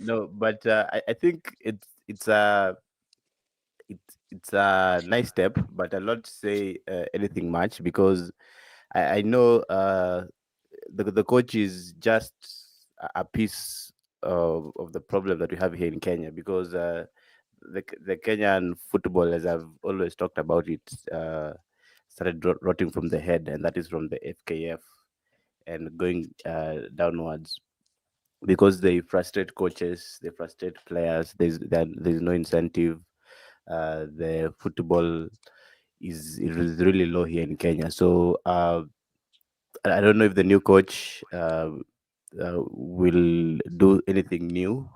No, but I think it's a nice step, but I'll not say anything much because I know the coach is just a piece of the problem that we have here in Kenya because the Kenyan football, as I've always talked about it, started rotting from the head, and that is from the FKF and going downwards because they frustrate coaches, they frustrate players. There's no incentive. The football is really low here in Kenya. So I don't know if the new coach will do anything new.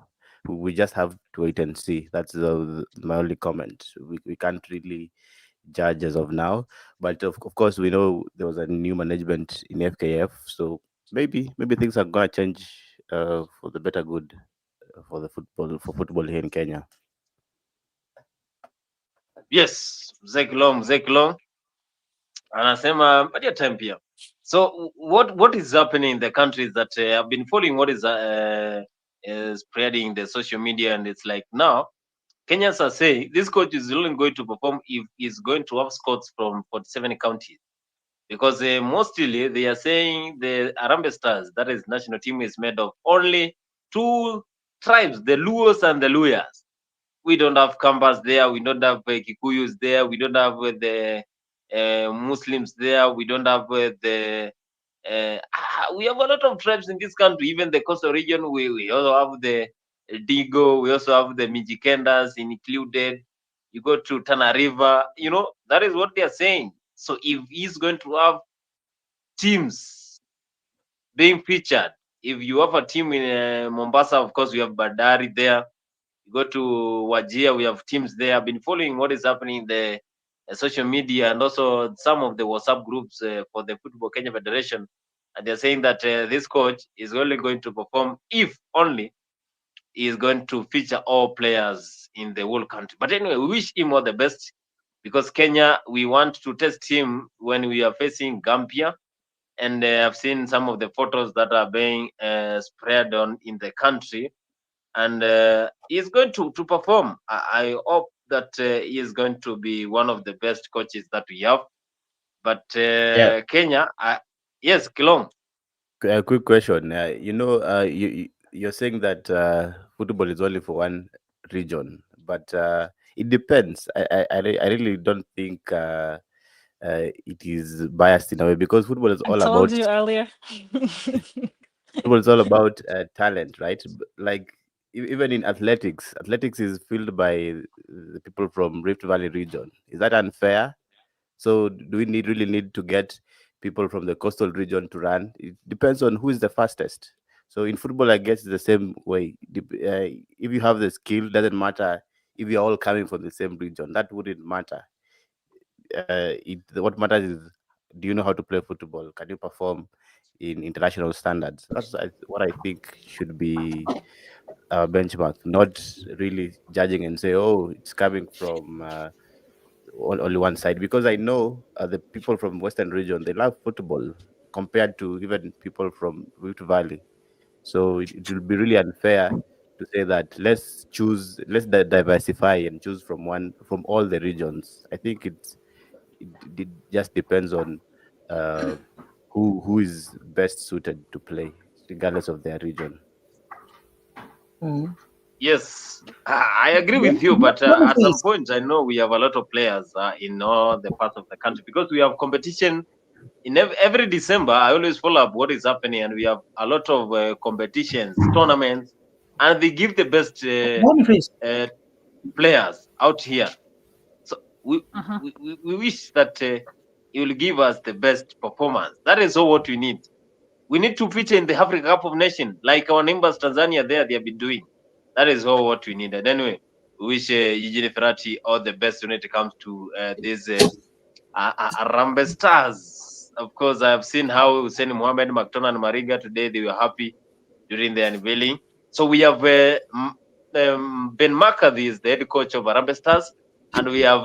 We just have to wait and see. That's my only comment. We can't really judge as of now, but of course we know there was a new management in FKF, so maybe things are gonna change for the better good for the football here in Kenya. Yes, Mzee Kilong anasema patia time pia. So what is happening in the countries that I've been following what is spreading the social media, and it's like now Kenyans are saying this coach is only going to perform if he's going to have scouts from 47 counties, because mostly they are saying the Harambee Stars, that is national team, is made of only two tribes, the Luos and the Luyas. We don't have Kambas there, we don't have Kikuyus there, we don't have the Muslims there, we don't have we have a lot of tribes in this country. Even the coastal region, we also have the Digo, we also have the Mijikendas included. You go to Tana River, that is what they are saying. So if he's going to have teams being featured, if you have a team in Mombasa, of course, we have Badari there. You go to Wajir, we have teams there. I've been following what is happening in the social media and also some of the WhatsApp groups for the Football Kenya Federation. And they're saying that this coach is only going to perform if only he is going to feature all players in the whole country. But anyway, we wish him all the best because Kenya, we want to test him when we are facing Gambia. And I've seen some of the photos that are being spread on in the country, and he's going to perform. I hope that he is going to be one of the best coaches that we have. But Yeah. Kenya, yes, Kilong. A quick question. You're saying that football is only for one region, but it depends. I really don't think it is biased in a way because football is I all told about you earlier. football is all about talent, right? Like even in athletics is filled by the people from Rift Valley region. Is that unfair? So do we really need to get people from the coastal region to run? It depends on who is the fastest. So in football, I guess it's the same way. If you have the skill, doesn't matter if you're all coming from the same region. That wouldn't matter. What matters is, do you know how to play football? Can you perform in international standards? That's what I think should be our benchmark, not really judging and say, oh, it's coming from only one side. Because I know the people from Western region, they love football compared to even people from Rift Valley. So it will be really unfair to say that let's diversify and choose from all the regions. I think it just depends on uh, who is best suited to play, regardless of their region. Mm. Yes, I agree Let, with you. let But let me at say some this. point, I know we have a lot of players in all the parts of the country because we have competition in every December. I always follow up what is happening, and we have a lot of competitions, tournaments, and they give the best Let me phrase. uh, players out here. So Uh-huh. we wish that he will give us the best performance. That is all what we need. We need to feature in the Africa Cup of Nations like our neighbors Tanzania there they have been doing. That is all what we needed. Anyway, we wish Eugene Ferrati all the best when it comes to this Arambe Stars. Of course, I have seen how Hussein Mohamed, McDonald, and Mariga today they were happy during the unveiling. So we have Ben McCarthy is the head coach of Arambe Stars, and we have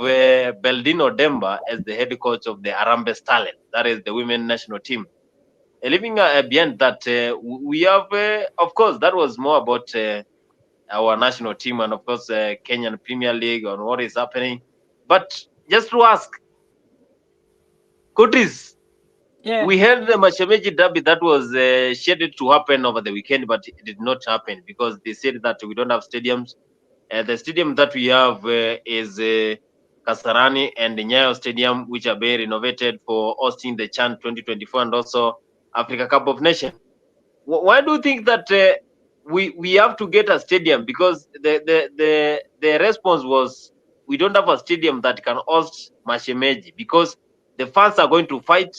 Beldino Demba as the head coach of the Arambe Starlet. That is the women national team. Leaving behind that, we have, of course, that was more about our national team and of course Kenyan Premier League on what is happening. But just to ask, Curtis, Yeah. we had the Mashemeji derby that was scheduled to happen over the weekend, but it did not happen because they said that we don't have stadiums. The stadium that we have is Kasarani and the Nyayo Stadium, which are being renovated for hosting the CHAN 2024 and also Africa Cup of Nations. Why do you think that we have to get a stadium? Because the response was we don't have a stadium that can host Mashemeji because the fans are going to fight.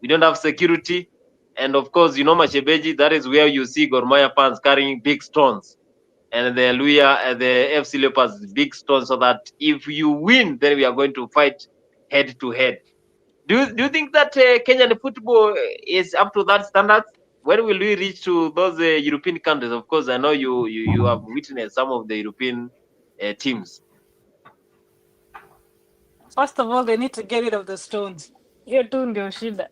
We don't have security, and of course, Mashemeji. That is where you see Gormaya fans carrying big stones, and the Luya and the FC Leopards big stones, so that if you win, then we are going to fight head to head. Do you think that Kenyan football is up to that standards? When will we reach to those European countries? Of course, I know you have witnessed some of the European teams. First of all, they need to get rid of the stones. Hiyo tu ndio shida.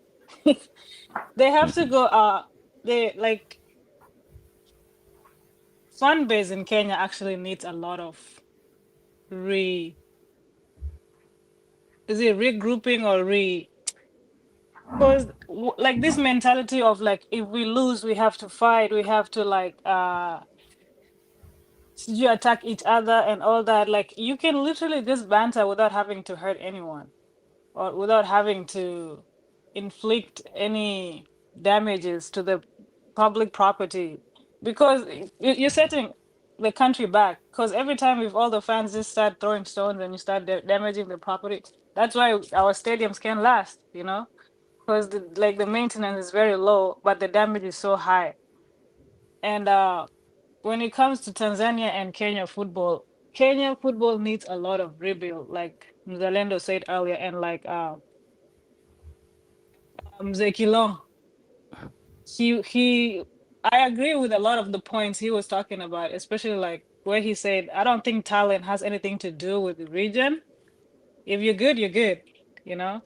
They have to go. They like fan base in Kenya actually needs a lot of re. Is it regrouping or re? Because like this mentality of like if we lose, we have to fight. We have to like you attack each other and all that. Like you can literally just banter without having to hurt anyone or without having to inflict any damages to the public property because you're setting the country back because every time if all the fans just start throwing stones and you start damaging the property, that's why our stadiums can last, because the maintenance is very low but the damage is so high. And when it comes to Tanzania and Kenya football needs a lot of rebuild, like Mzalendo said earlier, and like Mzee Kilong, he I agree with a lot of the points he was talking about, especially like where he said, I don't think talent has anything to do with the region. If you're good, you're good, you know?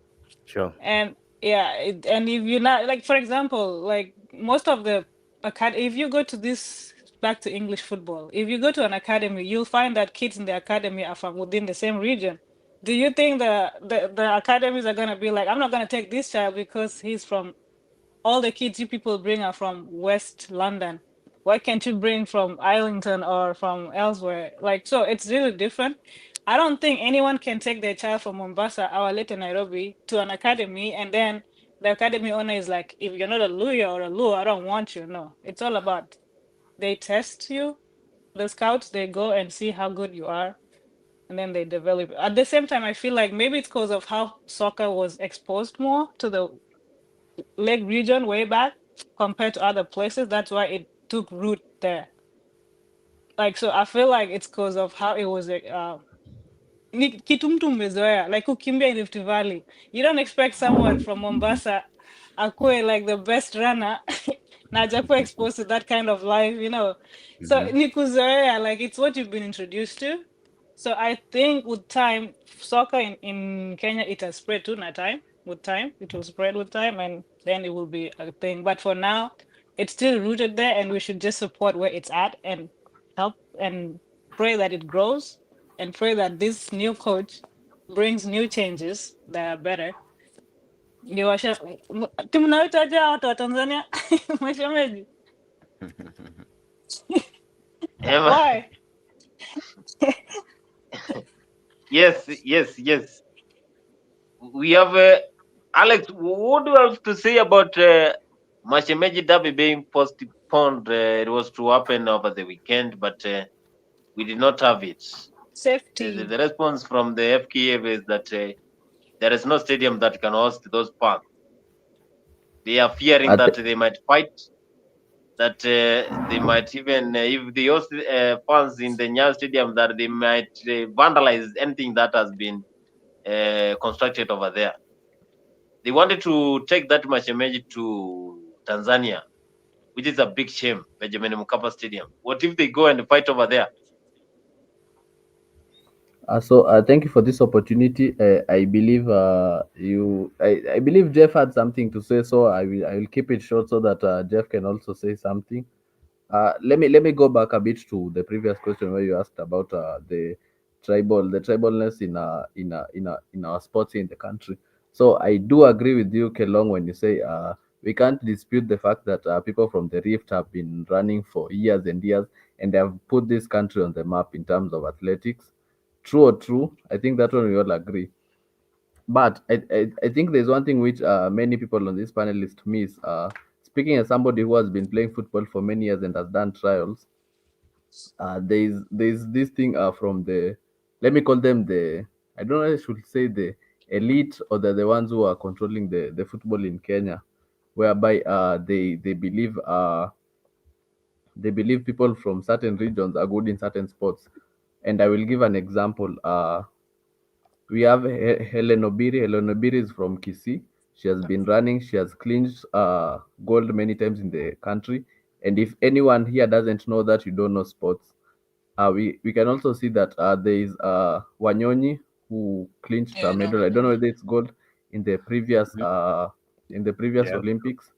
Sure. And yeah, and if you're not, like, for example, like most of the if you go to this, back to English football, if you go to an academy, you'll find that kids in the academy are from within the same region. Do you think the academies are going to be like, I'm not going to take this child because he's from all the kids you people bring are from West London. Why can't you bring from Islington or from elsewhere? Like, so it's really different. I don't think anyone can take their child from Mombasa or later Nairobi to an academy and then the academy owner is like, if you're not a Luya or a Luo, I don't want you. No, it's all about they test you. The scouts, they go and see how good you are and then they develop. At the same time, I feel like maybe it's because of how soccer was exposed more to the Lake region way back compared to other places. That's why it took root there. Like, so I feel like it's because of how it was kitu mtu umezoea, like ukimbia in Rift Valley. You don't expect someone from Mombasa akue like the best runner na hajakuwa exposed to that kind of life. So Hmm. ni kuzoea, like it's what you've been introduced to. So I think with time, soccer in Kenya, it has spread to na time. With time, it will spread with time, and then it will be a thing. But for now, it's still rooted there, and we should just support where it's at and help and pray that it grows and pray that this new coach brings new changes that are better. Ndio timu nayotaja watu wa Tanzania mashemeji. Emma, Why? yes, yes, yes. We have Alex. What do you have to say about Mashemeji derby being postponed? It was to happen over the weekend, but we did not have it. Safety. The response from the FKF is that there is no stadium that can host those fans. They are fearing I that th- they might fight, that they might even, if they host fans in the Nyayo Stadium, that they might vandalize anything that has been constructed over there. They wanted to take that Mashemeji to Tanzania, which is a big shame, Benjamin Mkapa Stadium. What if they go and fight over there? thank you for this opportunity. I believe I believe Jeff had something to say, so I will keep it short so that Jeff can also say something. Let me go back a bit to the previous question where you asked about the tribalness in our sports in the country. So I do agree with you, Kelong, when you say we can't dispute the fact that people from the Rift have been running for years and years, and they have put this country on the map in terms of athletics. True or true? I think that one we all agree. But I think there's one thing which many people on this panelist miss. Speaking as somebody who has been playing football for many years and has done trials, there's this thing from the, let me call them the, I don't know if I should say the elite, or the ones who are controlling the football in Kenya, whereby they believe people from certain regions are good in certain sports. And I will give an example. We have Helen Obiri. Helen Obiri is from Kisii. She has been running. She has clinched gold many times in the country. And if anyone here doesn't know that, you don't know sports. We can also see that there is Wanyonyi who clinched Yeah, a I know medal. I don't know Wanyama. whether it's gold in the previous Mhm. Yeah. Olympics.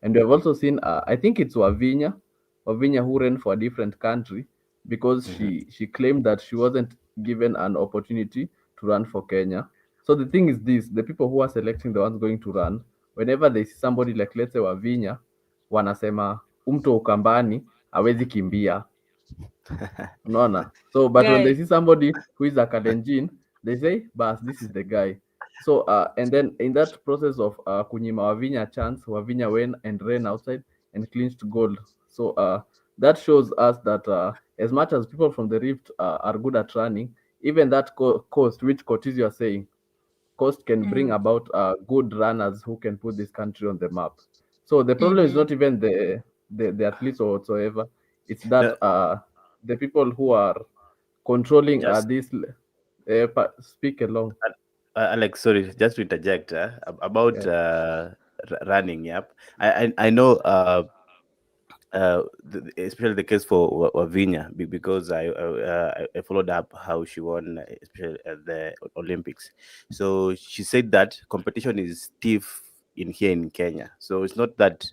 And we have also seen I think it's Wavinya who ran for a different country because Hmm. she claimed that she wasn't given an opportunity to run for Kenya. So the thing is this: the people who are selecting the ones going to run, whenever they see somebody like, let's say, Wavinya, wanasema umto ukambani hawezi kimbia. Unaona? So, but when they Guy. see somebody who is a Kalenjin, they say, Bas, this is the guy. So, and then in that process of Kunyima Wavinya a chance, Wavinya went and ran outside and clinched gold. So, that shows us that as much as people from the Rift are good at running, even that coast, which Cotis you are saying, cost can bring Mm. about good runners who can put this country on the map. So the problem is Mm-hmm. not even the athletes or whatsoever. It's that No, the people who are controlling just speak along. Alex, sorry, just to interject about Yeah. running. Yep, I know. Especially the case for Wavinya, because I followed up how she won, especially at the Olympics. So she said that competition is stiff in here in Kenya. So it's not that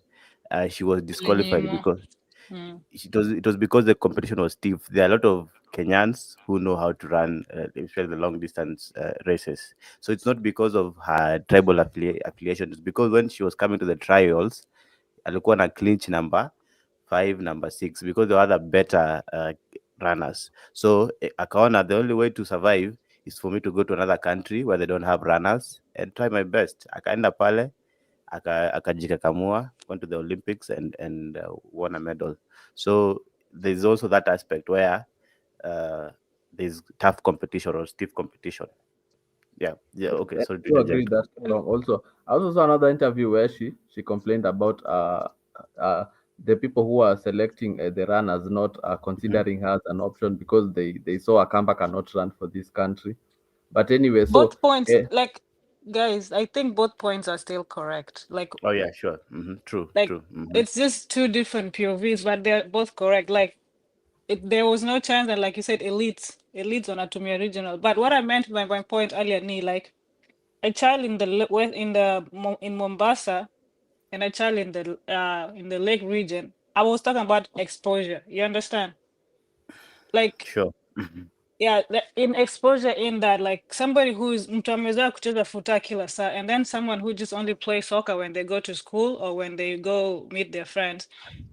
she was disqualified Linyimo. because Mm. it was because the competition was stiff. There are a lot of Kenyans who know how to run, especially the long distance races. So it's not because of her tribal affiliation. It's because when she was coming to the trials, alikuwa na clinch number 5, number 6, because there were other better runners. So akaona the only way to survive is for me to go to another country where they don't have runners and try my best. Akaenda pale akajikakamua, went to the Olympics and won a medal. So there's also that aspect where uh, there's tough competition or stiff competition. Yeah, yeah. Okay, I sorry to do agree interject. that also I also saw another interview where she complained about uh, the people who are selecting the runners not Mhm. considering her as an option because they saw Akamba cannot run for this country. But anyway, so Both points, uh, like, guys, I think both points are still correct. Oh yeah, sure. True, Like, true. it's just two different POVs, but they're both correct. Like, there was no chance that, like you said, elites on Atumia Regional. But what I meant by my point earlier, Ni, like a child in the in Mombasa and a child in the Lake region. I was talking about exposure. You understand? Like, Sure. Mhm. yeah, in exposure, in that, like somebody who's mtu amezoea kucheza futa kila saa, and then someone who just only plays soccer when they go to school or when they go meet their friends.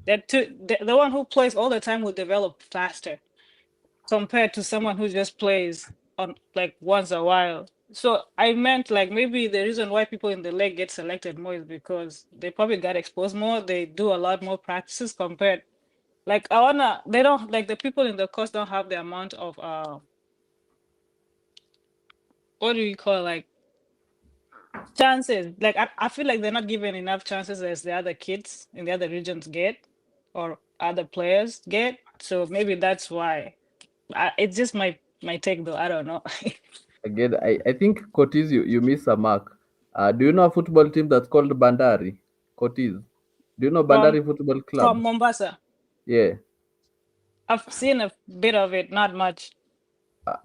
That two, the one who plays all the time will develop faster compared to someone who just plays on like once a while. So I meant like maybe the reason why people in the leg get selected more is because they probably got exposed more. They do a lot more practices compared. Like I wanna, they don't like the people in the course don't have the amount of what do you call, like, chances. Like I feel like they're not given enough chances as the other kids in the other regions get or other players get. So maybe that's why. It's just my take though. I don't know. again, I think Cotis, you miss a mark. Do you know a football team that's called Bandari? Cotis. Do you know from Bandari Football from Club? Mombasa. Yeah. I've seen a bit of it, not much.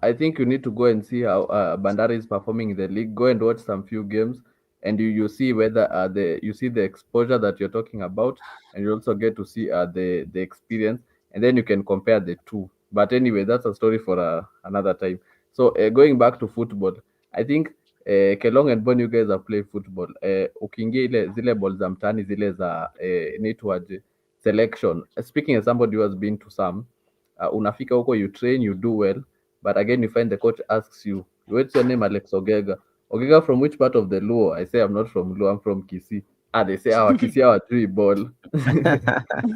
I think you need to go and see how Bandari is performing in the league. Go and watch some few games. and you see whether you see the exposure that you're talking about, and you also get to see the experience, and then you can compare the two. But anyway, that's a story for another time. So going back to football, I think Kelong and Bon, you guys have played football. Ukiingia zile ball za mtaani zile za inaitwaje selection. Speaking as somebody who has been to some, unafika huko, you train, you do well, but again you find the coach asks you, what's your name? Alex Ogega. Ogega, from which part of the Luo? I say I'm not from Luo, I'm from Kisii. Ah, they say our Kisii, our tree ball.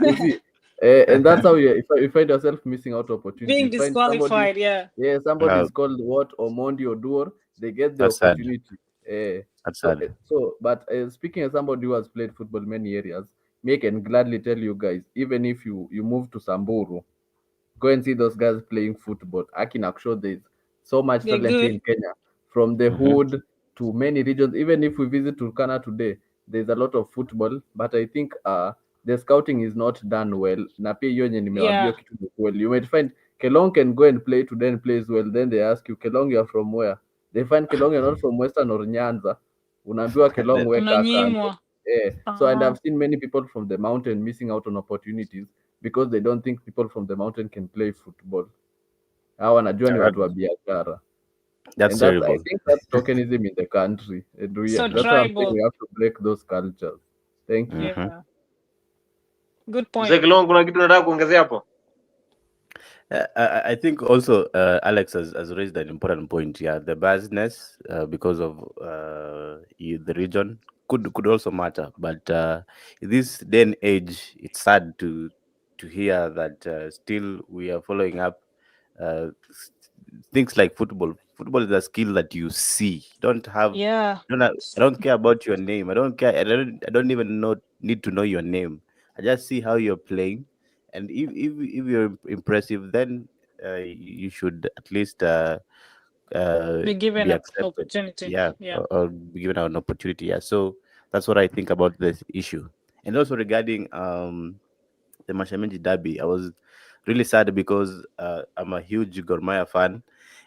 You see, and that's how you find yourself missing out opportunity. Being You find somebody, disqualified, yeah. yeah, somebody Uh, is called what, Omondi or Duor, they get the that's sad. opportunity. That's sad. But speaking as somebody who has played football many areas, me I can gladly tell you guys, even if you move to Samburu, go and see those guys playing football. I can assure there's so much They're talent here good. in Kenya, from the Hmm. hood to many regions. Even if we visit Turkana today, there's a lot of football, but I think the scouting is not done well. Na pia hiyo yenye nimewaambia Yeah. kitu ni kweli. You might find Kelong can go and play today and plays well. Then they ask you, Kelong, you're from where? They find Kelong, you're not from Western or Nyanza. Unaambiwa Kelong, weka kando. Unanyimwa. So, and Uh-huh. I've seen many people from the mountain missing out on opportunities because they don't think people from the mountain can play football. Hawa wanajua ni That, watu wa biashara. that's And I terrible. think that's tokenism in the country. And So that's why I'm saying we tribal. have to break those cultures. Thank you. Hmm. Yeah. Good Mzee point. Kilongo, kuna kitu nataka kuongezea hapo? I think also Alex has raised an important point. Yeah, the biasness because of the region could also matter. But in this day and age, it's sad to hear that still we are following up things like football. Football is a skill that you see. You don't have. Yeah. I don't care about your name. I don't care. I don't even need to know your name. I just see how you're playing, and if you're impressive, then you should at least Be given be an accepted. opportunity. Yeah, Yeah. or be given an opportunity. Yeah. So that's what I think about this issue. And also regarding the Mashamenji Derby, I was really sad because I'm a huge Gor Mahia fan,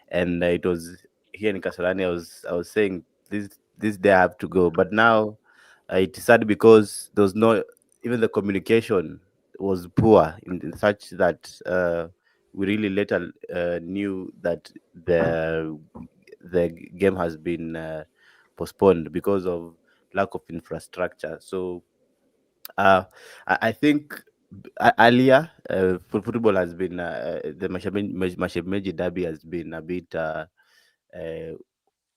and it was here in Kasarani. I was saying this day I have to go, but now it's sad because there was no, even the communication was poor in such that we really later knew that the the game has been postponed because of lack of infrastructure. So I think earlier football has been the Mashemeji Derby has been a bit uh,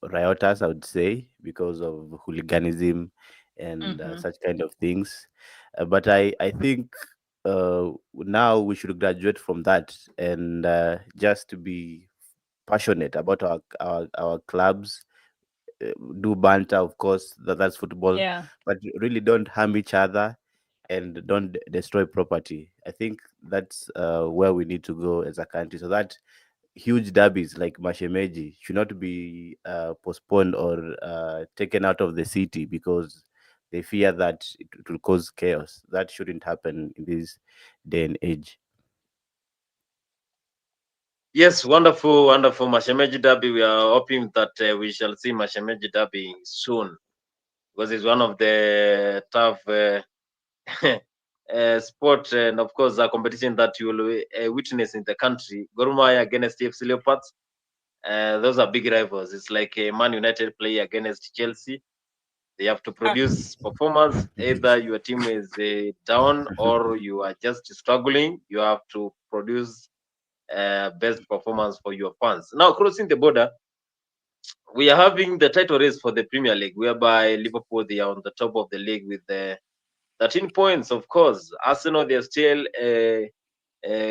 riotous, I would say, because of hooliganism and Mm-hmm. such kind of things. But I think now we should graduate from that and just to be passionate about our clubs, do banter, of course, that's football, Yeah. but really don't harm each other and don't destroy property. I think that's where we need to go as a country, so that huge derbies like Mashemeji should not be postponed or taken out of the city because they fear that it will cause chaos. That shouldn't happen in this day and age. Yes, wonderful, wonderful. Mashemeji Derby. We are hoping that we shall see Mashemeji Derby soon because it's one of the tough sport and of course a competition that you will witness in the country. Gor Mahia against FC Leopards. Those are big rivals. It's like a Man United play against Chelsea. They have to Ah, produce performance. Either your team is down or you are just struggling. You have to produce best performance for your fans. Now, crossing the border, we are having the title race for the Premier League, whereby Liverpool they are on the top of the league with 13 points. Of course, Arsenal they are still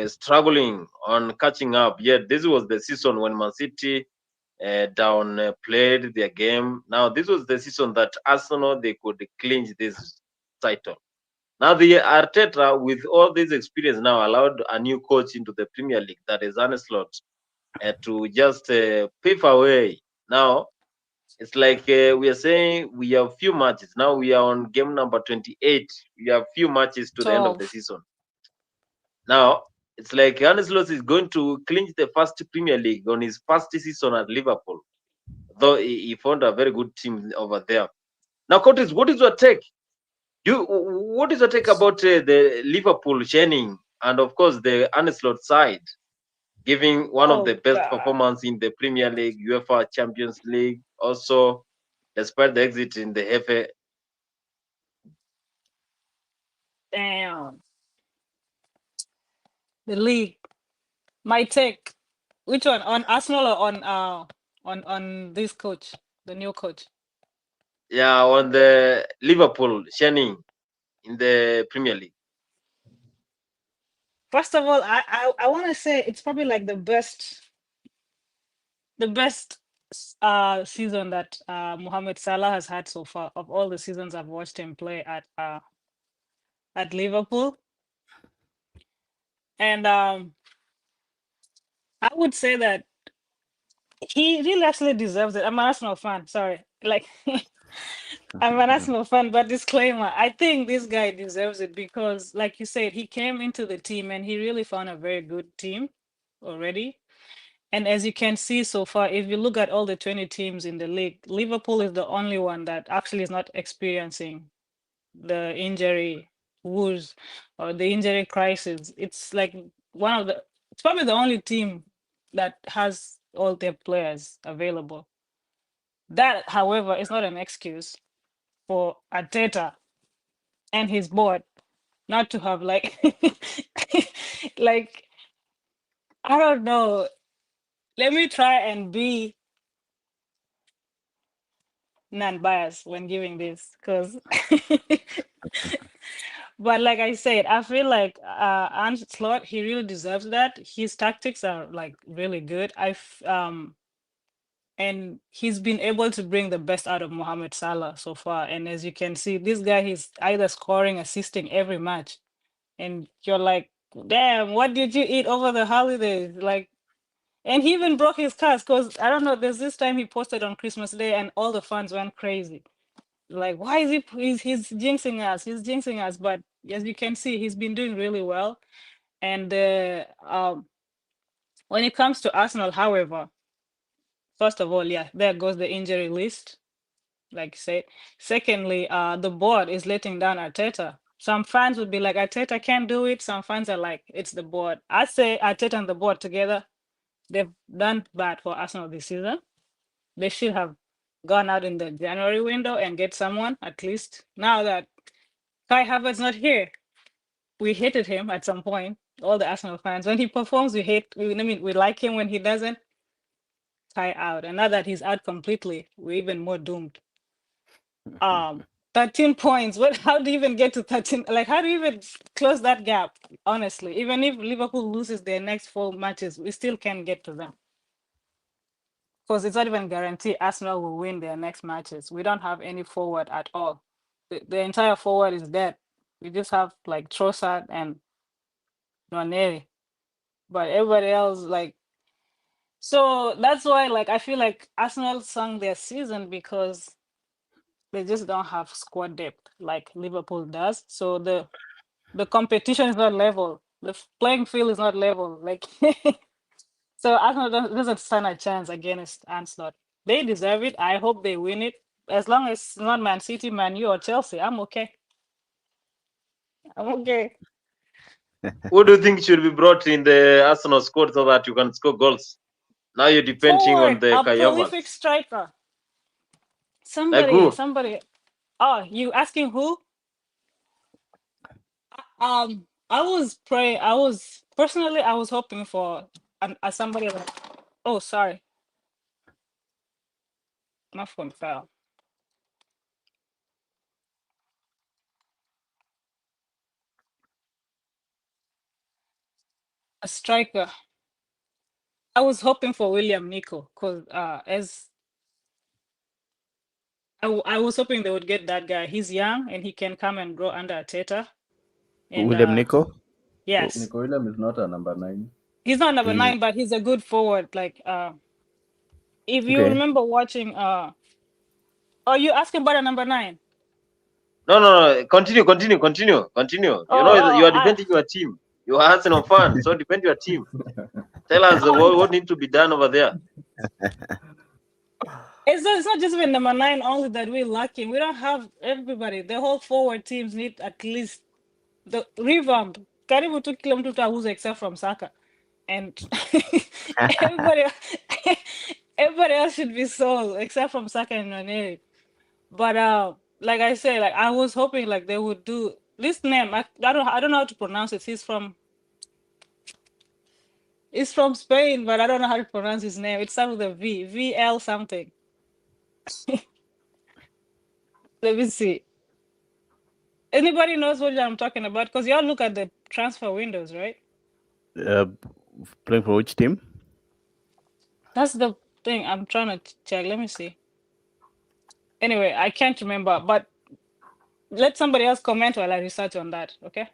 struggling on catching up. Yet this was the season when Man City down played their game. Now this was the season that Arsenal they could clinch this title. Now the Arteta, with all this experience, now allowed a new coach into the Premier League, that is Arne Slot, to just pave a way. Now it's like we are saying we have few matches. Now we are on game number 28. We have few matches to the end of the 12. season. Now it's like Arne Slot is going to clinch the first Premier League on his first season at Liverpool, though he found a very good team over there. Now, Curtis, what is your take? What is your take about the Liverpool shining and of course the Arne Slot side giving one of the Oh best God, performance in the Premier League, UEFA Champions League, also despite the exit in the FA? damn the league. My take. Which one, on Arsenal or on this coach, the new coach? Yeah, on the Liverpool shining in the Premier League. First of all, I want to say it's probably like the best season that Mohamed Salah has had so far of all the seasons I've watched him play at Liverpool. And I would say that he really actually deserves it. I'm an Arsenal fan, sorry. Like I'm an Arsenal fan, but disclaimer, I think this guy deserves it because, like you said, he came into the team and he really found a very good team already. And as you can see so far, if you look at all the 20 teams in the league, Liverpool is the only one that actually is not experiencing the injury woes or the injury crisis. It's like it's probably the only team that has all their players available. That, however, is not an excuse for Arteta and his board not to have like like I don't know. Let me try and be non-biased when giving this because but like I said, I feel like Arne Slot, he really deserves that. His tactics are like really good. And he's been able to bring the best out of Mohamed Salah so far. And as you can see, this guy, he's either scoring, assisting every match. And you're like, damn, what did you eat over the holidays? Like, and he even broke his cast because I don't know, there's this time he posted on Christmas Day and all the fans went crazy. Like, why is he's jinxing us? He's jinxing us. But as you can see, he's been doing really well. And when it comes to Arsenal, however, first of all, yeah, there goes the injury list, like you said. Secondly, the board is letting down Arteta. Some fans would be like, Arteta can't do it. Some fans are like, it's the board. I say Arteta and the board together, they've done bad for Arsenal this season. They should have gone out in the January window and get someone at least. Now that Kai Havertz not here, we hated him at some point. All the Arsenal fans, when he performs, we like him. When he doesn't, Kai out. And now that he's out completely, we're even more doomed. 13 points. How do you even get to 13? Like, how do you even close that gap? Honestly, even if Liverpool loses their next 4 matches, we still can't get to them. Because it's not even guaranteed Arsenal will win their next matches. We don't have any forward at all. The entire forward is dead. We just have like Trossard and Nwaneri. But everybody else, like, so that's why, like, I feel like Arsenal sung their season because they just don't have squad depth like Liverpool does. So the competition is not level. The playing field is not level. Like, so Arsenal doesn't stand a chance against Arne Slot. They deserve it. I hope they win it. As long as it's not Man City, Man U, or Chelsea, I'm okay. I'm okay. Who do you think should be brought in the Arsenal squad so that you can score goals? Now you're depending on Forward, the a Kai prolific Havertz. striker. Like who? Somebody. Oh, you asking who? I was personally, I was hoping for somebody like. Oh, sorry, my phone fell. A striker. I was hoping for William Nico because as I was hoping they would get that guy. He's young and he can come and grow under Arteta. And William Nico. yes, Nico William is not a number 9. he's not number He's 9, but he's a good forward. Like if you okay. remember watching oh, you asking about a number 9? No. Continue. You know you are I defending your team. You are Arsenal fan, so defend your team. Tell us oh, what needs to be done over there. It's not just even number 9 only that we're lacking. We don't have everybody. The whole forward teams need at least the revamp. Karibu tu kila mtu tauza except from Saka. And everybody everybody else should be sold except from Saka and Nwaneri. But like I say, like I was hoping like they would do this name. I don't know how to pronounce it. He's from Spain, but I don't know how to pronounce his name. It starts with a V. VL something. Let me see. Anybody knows what I'm talking about? Because y'all look at the transfer windows, right? Uh, playing for which team? That's the thing I'm trying to check. Let me see. Anyway, I can't remember, but let somebody else comment while I research on that, okay?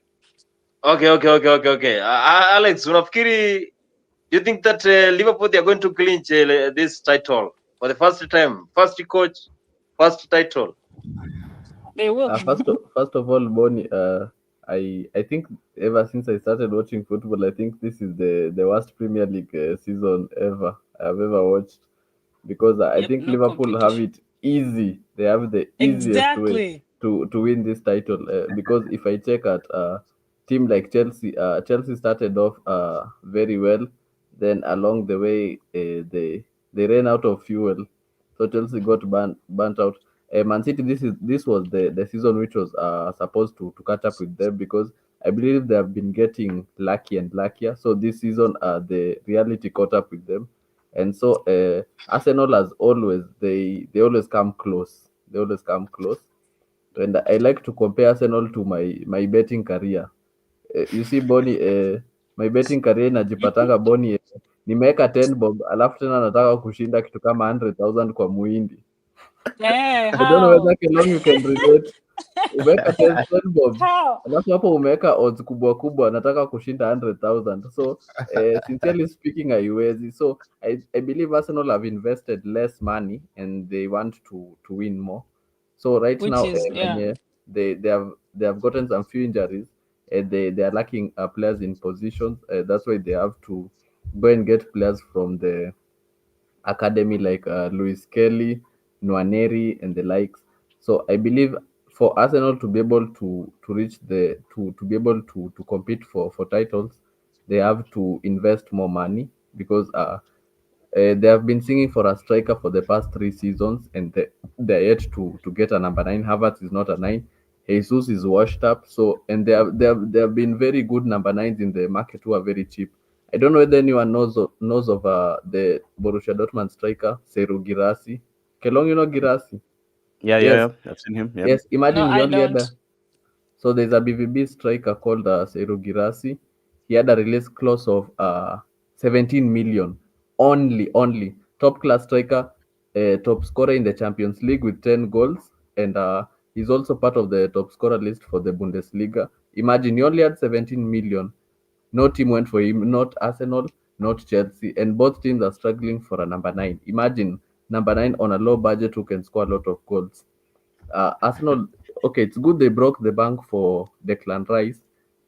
Okay. Alex, unafikiri, do you think that Liverpool they are going to clinch this title for the first time? First coach, first title. They will. First of all, Bonnie, I think ever since I started watching football, I think this is the worst Premier League season ever I have ever watched, because I Yep, think no Liverpool have competition. it easy. They have the easiest way Exactly. to win this title. Because if I check at team like Chelsea, Chelsea started off very well. Then along the way, they ran out of fuel, so Chelsea got burnt out. Man City, this was the season which was supposed to catch up with them, because I believe they have been getting lucky and luckier. So this season, the reality caught up with them, and so Arsenal, as always, they always come close. They always come close, and I like to compare Arsenal to my betting career. You see Boni, my betting career inajipatanga Boni, nimeweka 10 bob alafu tena nataka kushinda kitu kama 100,000 kwa muhindi. Hey, I don't know whether how? Kelong you can relate. Umeweka 10 bob How? alafu hapo umeweka odds kubwa kubwa, nataka kushinda 100,000. So sincerely speaking, haiwezi. So I believe Arsenal have invested less money and they want to win more. So right Which now, is, yeah. they have gotten some few injuries. They are lacking players in positions. That's why they have to go and get players from the academy like Luis Kelly, Nwaneri, and the likes. So I believe for Arsenal to be able to reach to be able to compete for titles, they have to invest more money, because they have been singing for a striker for the past 3 seasons, and they're yet to get a number 9. Havertz is not a 9. Jesus is washed up. So, and they have been very good number 9s in the market who are very cheap. I don't know whether anyone knows of the Borussia Dortmund striker Seru Girassi. Kelong, you know Girassi? Yes, Yeah. I've seen him. Yeah. yes. No, Imagine he I only had don't. a so there's a BVB striker called Seru Girassi. He had a release clause of 17 million only. Top class striker, top scorer in the Champions League with 10 goals, and he's also part of the top scorer list for the Bundesliga. Imagine, he only had 17 million. No team went for him, not Arsenal, not Chelsea, and both teams are struggling for a number 9. Imagine number 9 on a low budget who can score a lot of goals. Arsenal, okay, it's good they broke the bank for Declan Rice,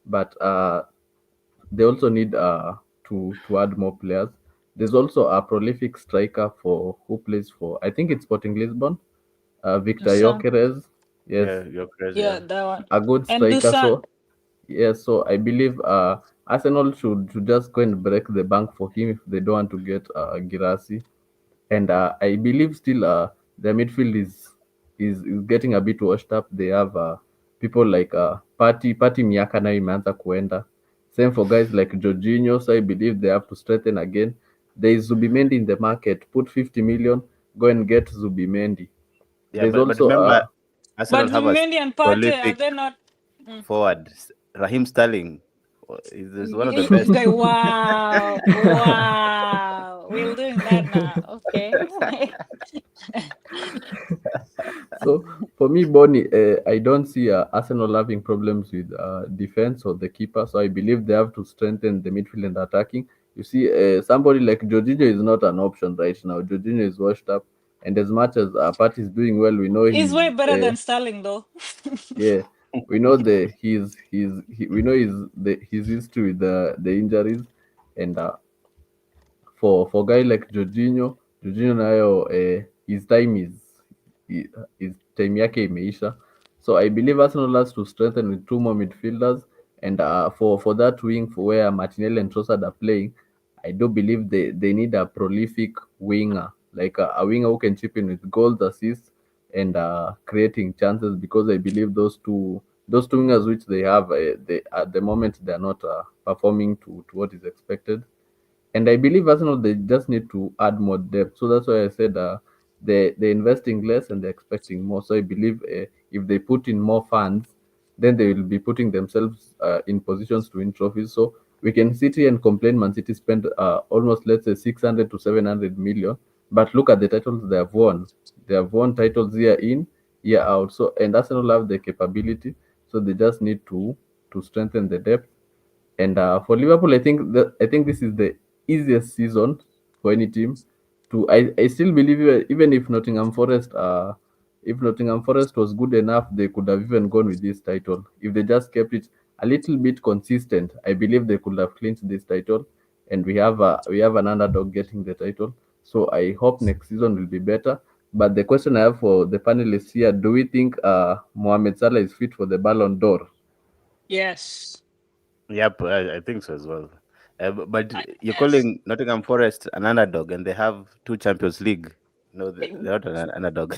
but they also need to add more players. There's also a prolific striker for who plays for, I think it's Sporting Lisbon, Victor Dusan. Gyökeres. Yes, Yeah, you're crazy. Yeah, Yeah. that one. a good And striker. Dusan. So yes, so I believe Arsenal should just go and break the bank for him if they don't want to get Girassi. And I believe still the midfield is getting a bit washed up. They have people like Party Miaka nayo imeanza kuenda. Same for guys like Jorginho. So I believe they have to strengthen again. There is Zubimendi in the market. Put 50 million, go and get Zubimendi. Yeah, There's but also remember, But Arsenal have a Zubimendi and Partey, are prolific they not? Mm. forward, Raheem Sterling. Is one of the best. Guy, wow, wow. We're doing that now. Okay. So for me, Bonnie, I don't see Arsenal having problems with defense or the keeper. So I believe they have to strengthen the midfield and attacking. You see, somebody like Jorginho is not an option right now. Jorginho is washed up, and as much as Part is doing well, we know He's way better uh, than Sterling, though. yeah, we know we know his history with the injuries, and for guy like Jorginho nayo his time his time yake imeisha. So I believe Arsenal has to strengthen with two more midfielders, and for that wing for where Martinelli and Trossard are playing, I do believe they need a prolific winger, like a winger who can chip in with goals, assists, and creating chances. Because I believe those two wingers which they have, they at the moment they are not performing to what is expected. And I believe Arsenal they just need to add more depth. So that's why I said they're investing less and they're expecting more. So I believe if they put in more funds, then they will be putting themselves in positions to win trophies. So we can sit here and complain Man City spent almost, let's say, 600 to 700 million, but look at the titles they have won. They have won titles year in, year out. So and Arsenal have the capability, so they just need to strengthen the depth. And for Liverpool, I think this is the easiest season for any team. I still believe even if Nottingham Forest was good enough, they could have even gone with this title. If they just kept it a little bit consistent, I believe they could have clinched this title. And we have an underdog getting the title. So I hope next season will be better. But the question I have for the panelists here: do we think Mohamed Salah is fit for the Ballon d'Or? Yes. Yep, I think so as well. But you're Yes. calling Nottingham Forest an underdog, and they have two Champions League. No, they're not an underdog.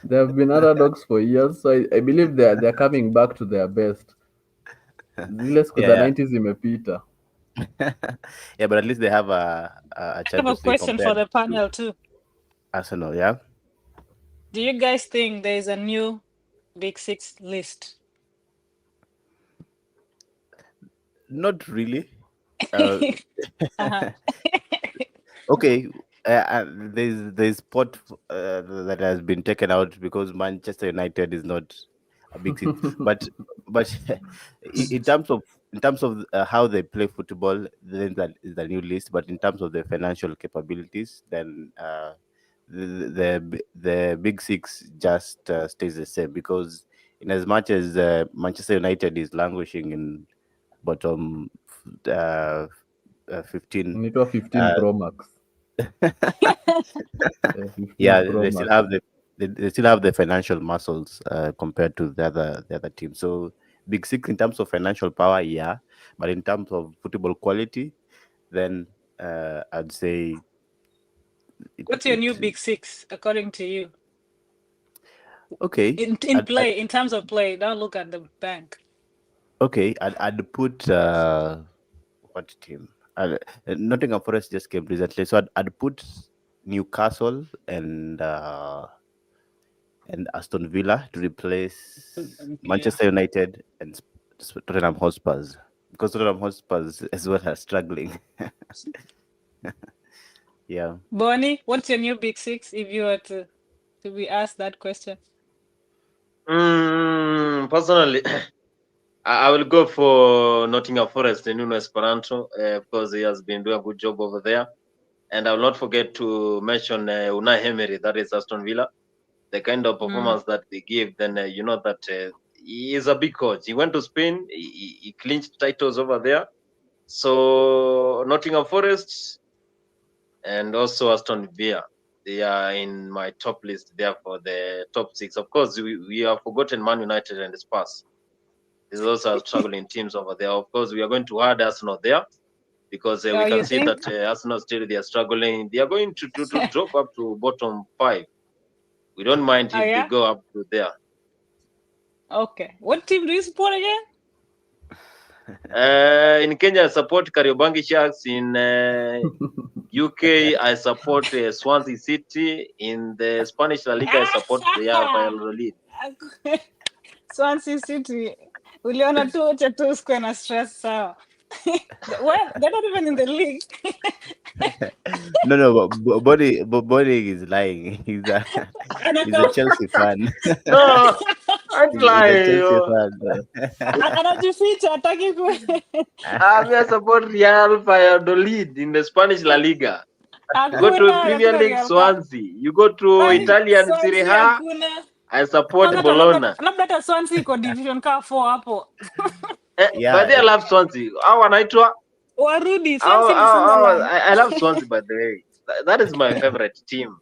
They have been underdogs for years, so I believe they're coming back to their best. Zile siku za Yeah, 90s zimepita. yeah, but at least they have a I have a Champions League question for compared the to panel too. Arsenal. Yeah, Do you guys think there is a new Big Six list? not really. Uh, Uh-huh. okay, there's spot that has been taken out because Manchester United is not a big six, but in terms of how they play football, then that is the new list. But in terms of the financial capabilities, then the big six just stays the same, because in as much as Manchester United is languishing in bottom uh, 15. Inaitwa 15 uh, Pro Max. 15 yeah, Pro they still Max. have they still have the financial muscles compared to the other team. So big six in terms of financial power, yeah, but in terms of football quality, then I'd say it What's your new it Big Six according to you? okay. In play, in terms of play, don't look at the bank. Okay, I'd put what team? Nottingham Forest just came recently, so I'd put Newcastle and Aston Villa to replace Yeah. Manchester United and Tottenham Hotspurs, because Tottenham Hotspurs as well are struggling. Yeah. Bonnie, what's your new Big Six if you were to be asked that question? Personally, I will go for Nottingham Forest, the Nuno Esperanto, because he has been doing a good job over there. And I will not forget to mention Unai Emery, that is Aston Villa. The kind of performance that they give, then you know that he is a big coach. He went to Spain, he clinched titles over there. So Nottingham Forest and also Aston Villa, they are in my top list there for the top six. Of course, we have forgotten Man United and Spurs. These also are struggling teams over there. Of course, we are going to add Arsenal there, because Oh, we can you see think? that Arsenal still they are struggling. They are going to drop up to bottom 5. We don't mind Oh if they yeah? go up to there. Okay. What team do you support again? In Kenya, I support Kariobangi Sharks. In UK, I support Swansea City. In the Spanish La Liga, I support Real Valladolid. Swansea City. Uliona tu wacha tu sikuwe na stress sawa. Well, they're not even in the league. No, but Body is lying. He's a Chelsea fan. No, I'm He's a lying. Chelsea fan. Anajificha hataki ku. I support Real Valladolid in the Spanish La Liga. You go to Premier Hakuna League Real Va. Swansea. You go to Kwani Italian Serie Swansea A. hakuna. I support Kwanza hata Bologna. labda hata Swansea iko division ka 4 hapo. By the Yeah, way, I love Swansea. How wanaitwa? Warudi Swansea ni How, Sunderland. I love Swansea by the way. That is my favorite team.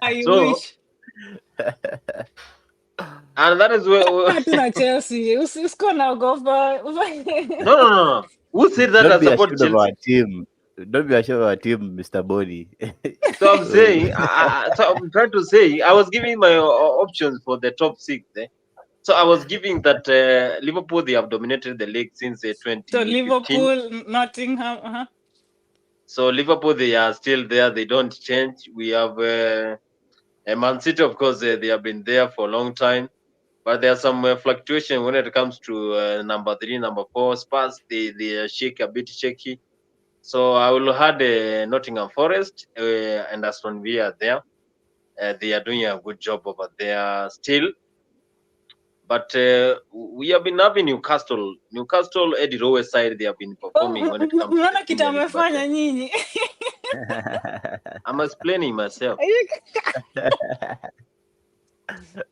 I So, wish. and that is where. Hatuna Chelsea. Usko now go for. No, no, no, no. Who said that Don't I be support ashamed of our Chelsea? team. Don't be ashamed of our team, Mr. Boni. So I'm saying, so I'm trying to say, I was giving my options for the top six. So I was giving that Liverpool, they have dominated the league since So 2015. Liverpool, Nottingham. So Liverpool, they are still there. They don't change. We have Man City, of course, they have been there for a long time. But there's some fluctuation when it comes to number 3, number 4. Spurs, they shake a bit shaky. So I will add Nottingham Forest and Aston Villa there. They are doing a good job over there still. But we have been having Newcastle. Newcastle, Eddie Rowe's side, they have been performing when it comes to the Unaona kitu Premier League. But amefanya nyinyi. I'm explaining myself.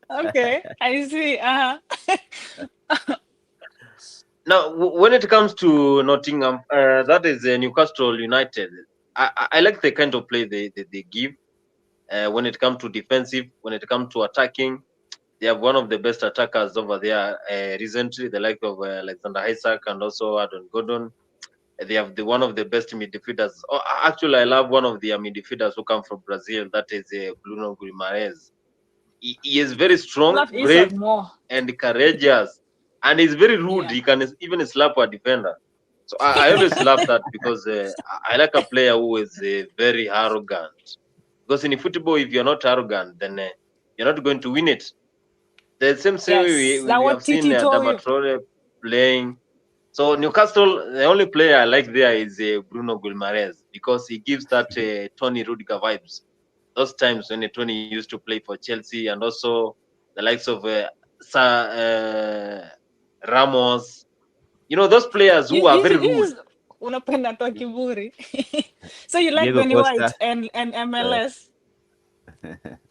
Okay, I see. Now, when it comes to Nottingham, that is Newcastle United. I like the kind of play they give. When it comes to defensive, when it comes to attacking, they have one of the best attackers over there recently, the like of Alexander Isak and also Adon Gordon. They have one of the best midfielders. Oh, actually, I love one of the midfielders who come from Brazil. That is Bruno Guimarães. He is very strong, Love Isak brave, more. and courageous, and he's very rude. Yeah. He can even slap a defender. So I always love that because I like a player who is very arrogant. Because in football, if you're not arrogant, then you're not going to win it. The same way Yes, that we what have seen Titi told you. Damatore playing. So Newcastle, the only player I like there is Bruno Guimarães because he gives that Tony Rudiger vibes. Those times when Tony used to play for Chelsea and also the likes of Ramos. You know, those players who are very rude. Unapenda toa kiburi. So you like Diego Benny White Costa. and MLS?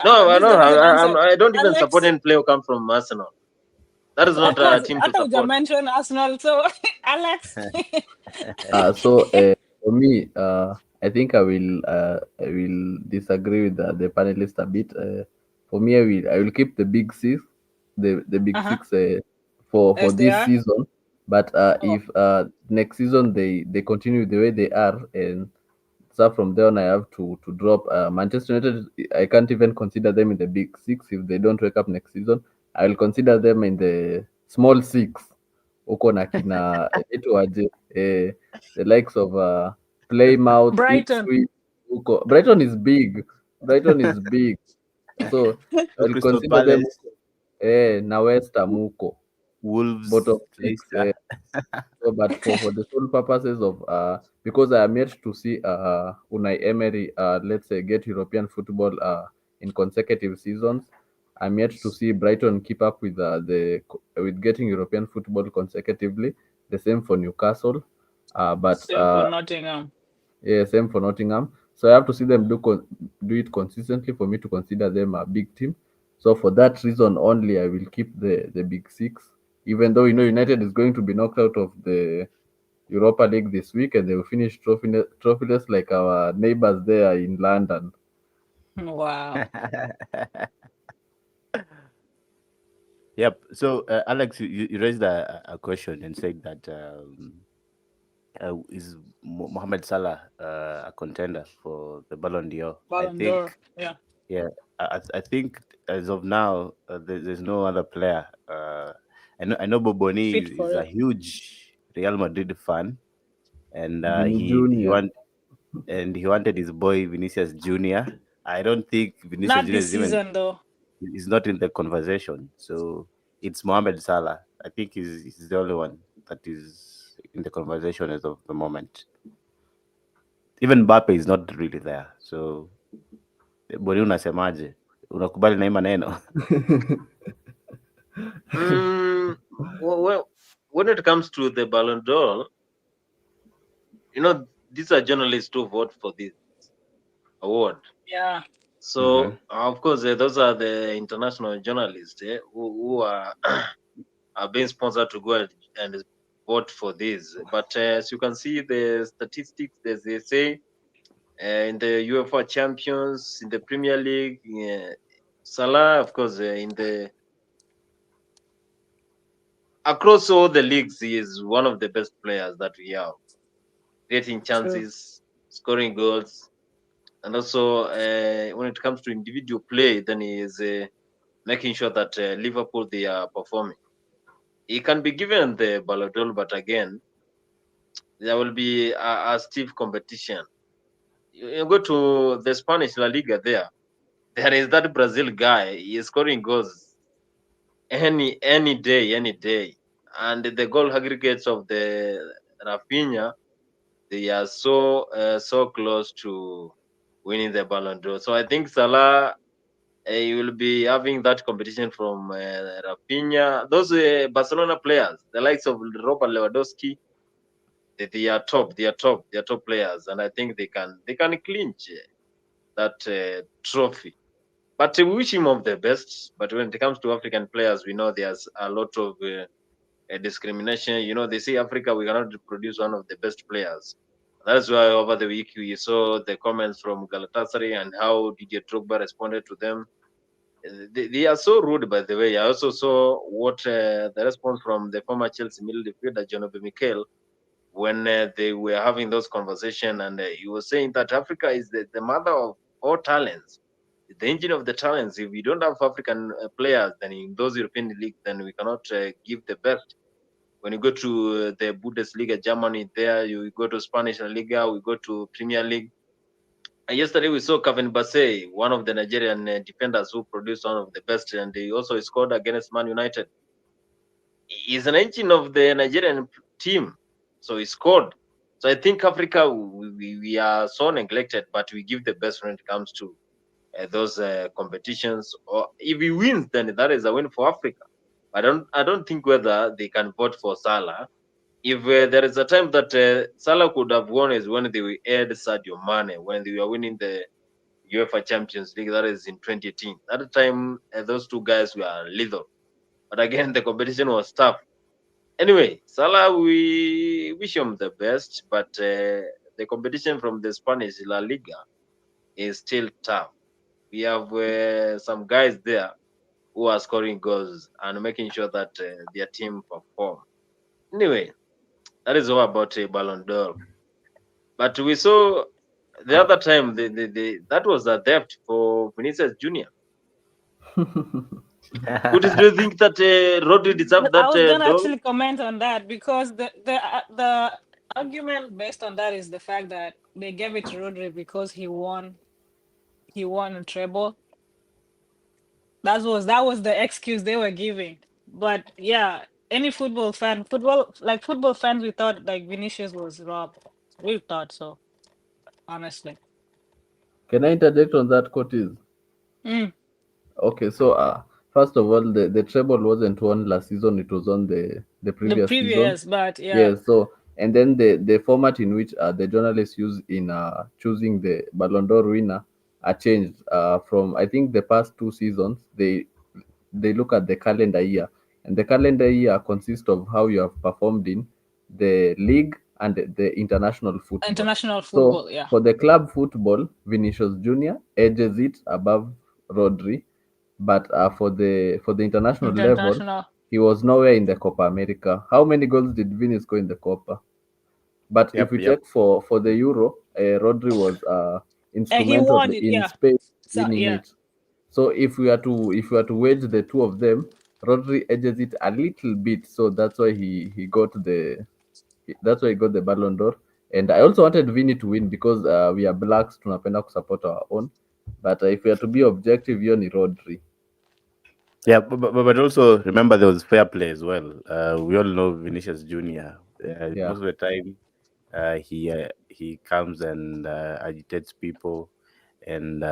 No, This is the real answer. I don't even support Alex, any player who comes from Arsenal. That is of not a course, team to hata uja support. mention Arsenal. So Alex. So for me, I will disagree with the panelists a bit. For me, I will keep the big six, the big Uh-huh. six for this SDR. season. But Oh. if next season they continue the way they are, and start from there on, I have to drop Manchester United. I can't even consider them in the big six if they don't wake up next season. I will consider them in the small six. Huko na kina itwaje, the likes of Plymouth, Brighton. Ipswich. Huko Brighton is big. Brighton is big. So I will Crystal consider them Palace, na West Ham huko bottom Wolves, six. Leicester. So, but for the sole purposes of because I am yet to see Unai Emery let's say get European football in consecutive seasons. I'm yet to see Brighton keep up with the with getting European football consecutively. The same for Newcastle, but Same for Nottingham. yeah, same for Nottingham. So I have to see them do it consistently for me to consider them a big team. So for that reason only, I will keep the big six, even though United is going to be knocked out of the Europa League this week, and they will finish trophyless like our neighbors there in London. Wow. Yep. So, Alex, you raised a question and said that is Mohamed Salah a contender for the Ballon d'Or? I Ballon d'Or. think, Yeah. yeah, I think as of now, there's no other player. I know Boboni Fit is for a it. huge Real Madrid fan, and Vini Junior. he wanted his boy Vinicius Junior. I don't think Vinicius Not Junior this season though. is not in the conversation. So it's Mohamed Salah. I think he's the only one that is in the conversation as of the moment. Even Mbappe is not really there. So Boni, unasemaje? Unakubali na hii maneno? Well, when it comes to the Ballon d'Or, these are journalists who vote for this award. Yeah. So, of course, those are the international journalists who are being sponsored to go and vote for this. But as you can see, the statistics, as they say, in the UEFA Champions, in the Premier League. Salah, of course, in the across all the leagues, he is one of the best players that we have, creating True. chances, scoring goals, and also when it comes to individual play, then he is making sure that Liverpool they are performing. He can be given the Ballon d'Or, but again, there will be a stiff competition. You go to the Spanish La Liga there is that Brazil guy. He is scoring goals any day, and the goal aggregates of the Rafinha they are so close to winning the Ballon d'Or. So I think Salah he will be having that competition from Rafinha. Those Barcelona players, the likes of Robert Lewandowski, they are top players, and I think they can clinch that trophy. But we wish him of the best. But when it comes to African players, we know there's a lot of discrimination. You know, they say Africa we cannot produce one of the best players. That's why over the week we saw the comments from Galatasaray and how Didier Drogba responded to them. They are so rude, by the way. I also saw what the response from the former Chelsea midfielder John Obi Mikel when they were having those conversations, and he was saying that Africa is the mother of all talents, the engine of the talents. If we don't have African players, then in those European leagues, then we cannot give the best. When you go to the Bundesliga, Germany, there you go to Spanish La Liga, we go to Premier League. Yesterday we saw Kevin Bassey, one of the Nigerian defenders who produced one of the best, and he also scored against Man United. He's an engine of the Nigerian team, so he scored. So I think Africa we are so neglected, but we give the best when it comes to those competitions. Or if he wins, then that is a win for Africa. I don't think whether they can vote for Salah. If there is a time that Salah could have won is when they aired Sadio Mane when they were winning the UEFA Champions League. That is in 2018. At the time, those two guys were lethal. But again, the competition was tough. Anyway, Salah, we wish him the best, but the competition from the Spanish La Liga is still tough. We have some guys there who are scoring goals and making sure that their team perform. Anyway, that is all about Ballon d'Or. But we saw the other time that was a theft for Vinicius Junior. Could do you think that Rodri deserved But I that was gonna door? actually comment on that because the argument based on that is the fact that they gave it to Rodri because he won a treble. That was the excuse they were giving. But yeah, any football fans, we thought like Vinicius was robbed. We thought so, honestly. Can I interject on that, Curtis? Mm. Okay, so first of all, the treble wasn't won last season; it was on the The previous season. previous, but yeah, Yes, so and then the format in which the journalists use in choosing the Ballon d'Or winner are changed from I think the past two seasons. They look at the calendar year, and the calendar year consists of how you have performed in the league and the international football. international So football, yeah, for the club football, Vinicius Junior edges it above Rodri, but for the international level, international. he was nowhere in the Copa America. How many goals did Vini score in the Copa? But if Yep, we yep. check for the Euro, Rodri was And he instrumental won it, in yeah. Spain So winning yeah, it. So if we are to wage the two of them, Rodri edges it a little bit. So that's why he got the Ballon d'Or. And I also wanted Vini to win because we are blacks, tunapenda support our own. But if we are to be objective, hiyo ni Rodri. Yeah, but also remember there was fair play as well. We all know Vinicius Junior. Yeah. Most of the time, he comes and agitates people, and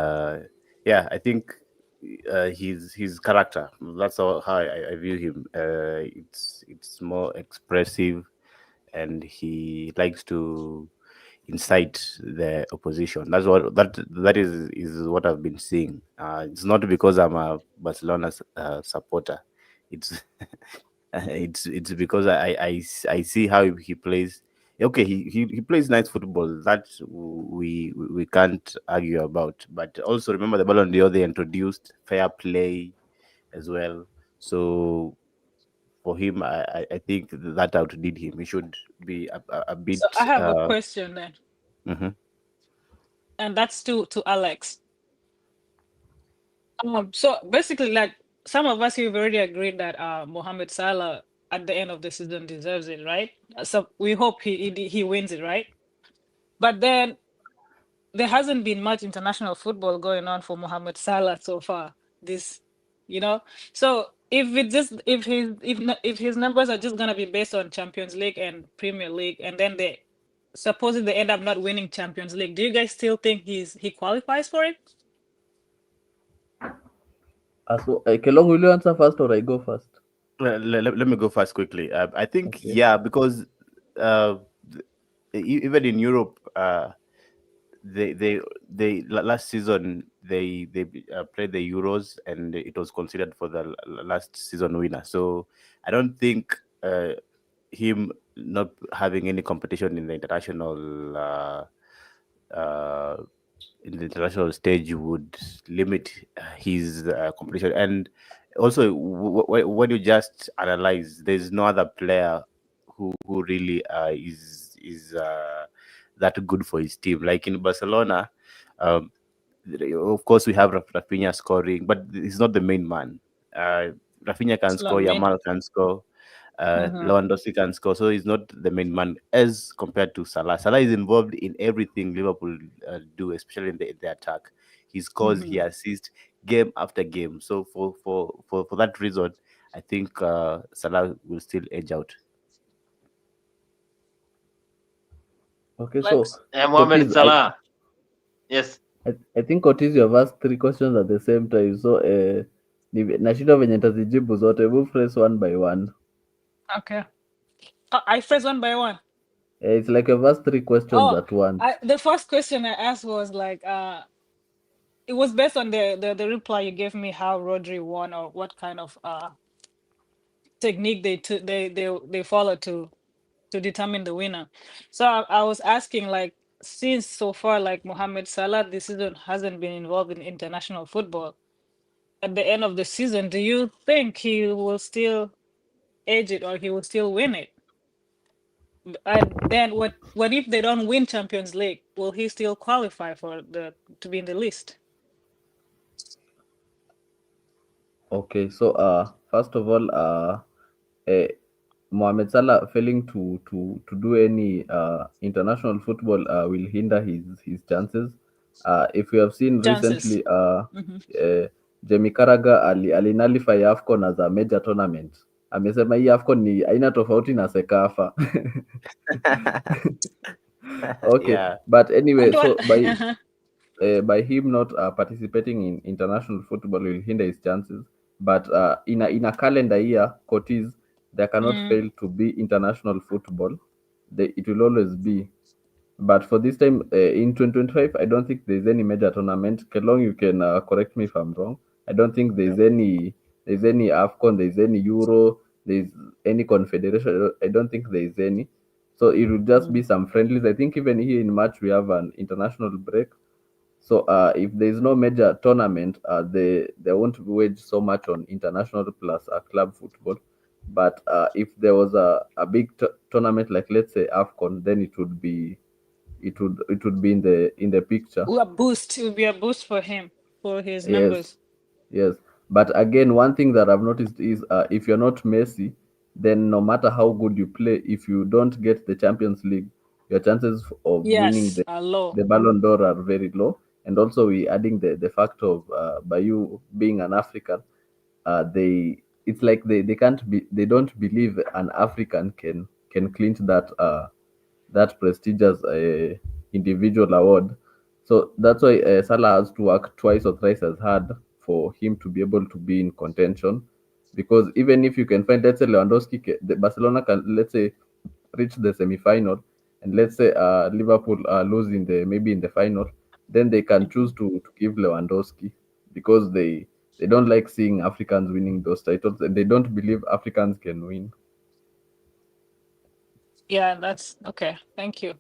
yeah, I think his character. That's how I view him. It's more expressive, and he likes to incite the opposition. That is what I've been seeing. It's not because I'm a Barcelona supporter. It's it's because I see how he plays. Okay, he plays nice football. That we can't argue about. But also remember the Ballon d'Or they introduced fair play as well. So for him, I think that outdid him. He should be a So I bit. have a question then, Mhm. and that's to Alex. So basically, like some of us, we've already agreed that Mohamed Salah at the end of the season deserves it, right? So we hope he wins it, right? But then there hasn't been much international football going on for Mohamed Salah so far. This, you know, so if his numbers are just gonna be based on Champions League and Premier League, and then they supposing they end up not winning Champions League, do you guys still think he qualifies for it? So, Kelong, will you answer first or I go first? Let me go first quickly. I think Okay. yeah, because uh, even in Europe, they they last season they played the Euros and it was considered for the last season winner. So I don't think him not having any competition uh, in the international stage would limit his competition. And also, when you just analyze, there's no other player who really is that good for his team. Like in Barcelona, um, of course we have Rafinha scoring, but he's not the main man. Rafinha can It's score, Lamine. Yamal can score, Mm-hmm. Lewandowski can score, so he's not the main man as compared to Salah. Salah is involved in everything Liverpool do, especially in the attack. He scores, he Mm-hmm. assists game after game. So for that reason, I think Salah will still edge out. Okay, Like, so Mohamed Curtis, Salah. Yes. I think Curtis, you have asked three questions at the same time. So nashinda venye nitazijibu zote. We'll phrase one by one. okay. I phrase one by one. It's like you've asked three questions Oh, at once. the first question I asked was like, it was based on the reply you gave me how Rodri won or what kind of technique they took they followed to determine the winner. So I was asking like since so far like Mohamed Salah this season hasn't been involved in international football. At the end of the season, do you think he will still edge it or he will still win it? And then what if they don't win Champions League? Will he still qualify for the to be in the list? Okay, so first of all, uh, Mohamed Salah failing to do any international football will hinder his chances. If you have seen Chances. recently, Hmm. Jamie Carragher alinalify AFCON as a major tournament. Amesema hii AFCON ni aina tofauti na Sekafa. Okay, Yeah. but anyway, And what? so by him not participating in international football will hinder his chances. But in a calendar year, Cotis, there cannot Mm, fail to be international football. It will always be. But for this time in 2025, I don't think there's any major tournament. Kelong, you can correct me if I'm wrong. I don't think there's any AFCON, there's any Euro, there's any Confederation. I don't think there's any. So it will just be mm. some friendlies. I think even here in March we have an international break. So if there is no major tournament, they won't wage so much on international plus club football. But if there was a big tournament like let's say AFCON, then it would be in the picture. A boost. It would be a boost for him for his Yes, numbers. yes. But again, one thing that I've noticed is if you're not Messi, then no matter how good you play, if you don't get the Champions League, your chances of winning Yes, the, a low. the Ballon d'Or are very low. And also, we adding the fact of by you being an African, they it's like they don't believe an African can clinch that prestigious individual award. So that's why Salah has to work twice or thrice as hard for him to be able to be in contention. Because even if you can find, let's say Lewandowski, the Barcelona can, let's say, reach the semi-final, and let's say Liverpool lose in the maybe in the final, then they can choose Mhm. to give Lewandowski because they don't like seeing Africans winning those titles, and they don't believe Africans can win. Yeah, that's okay. Thank you.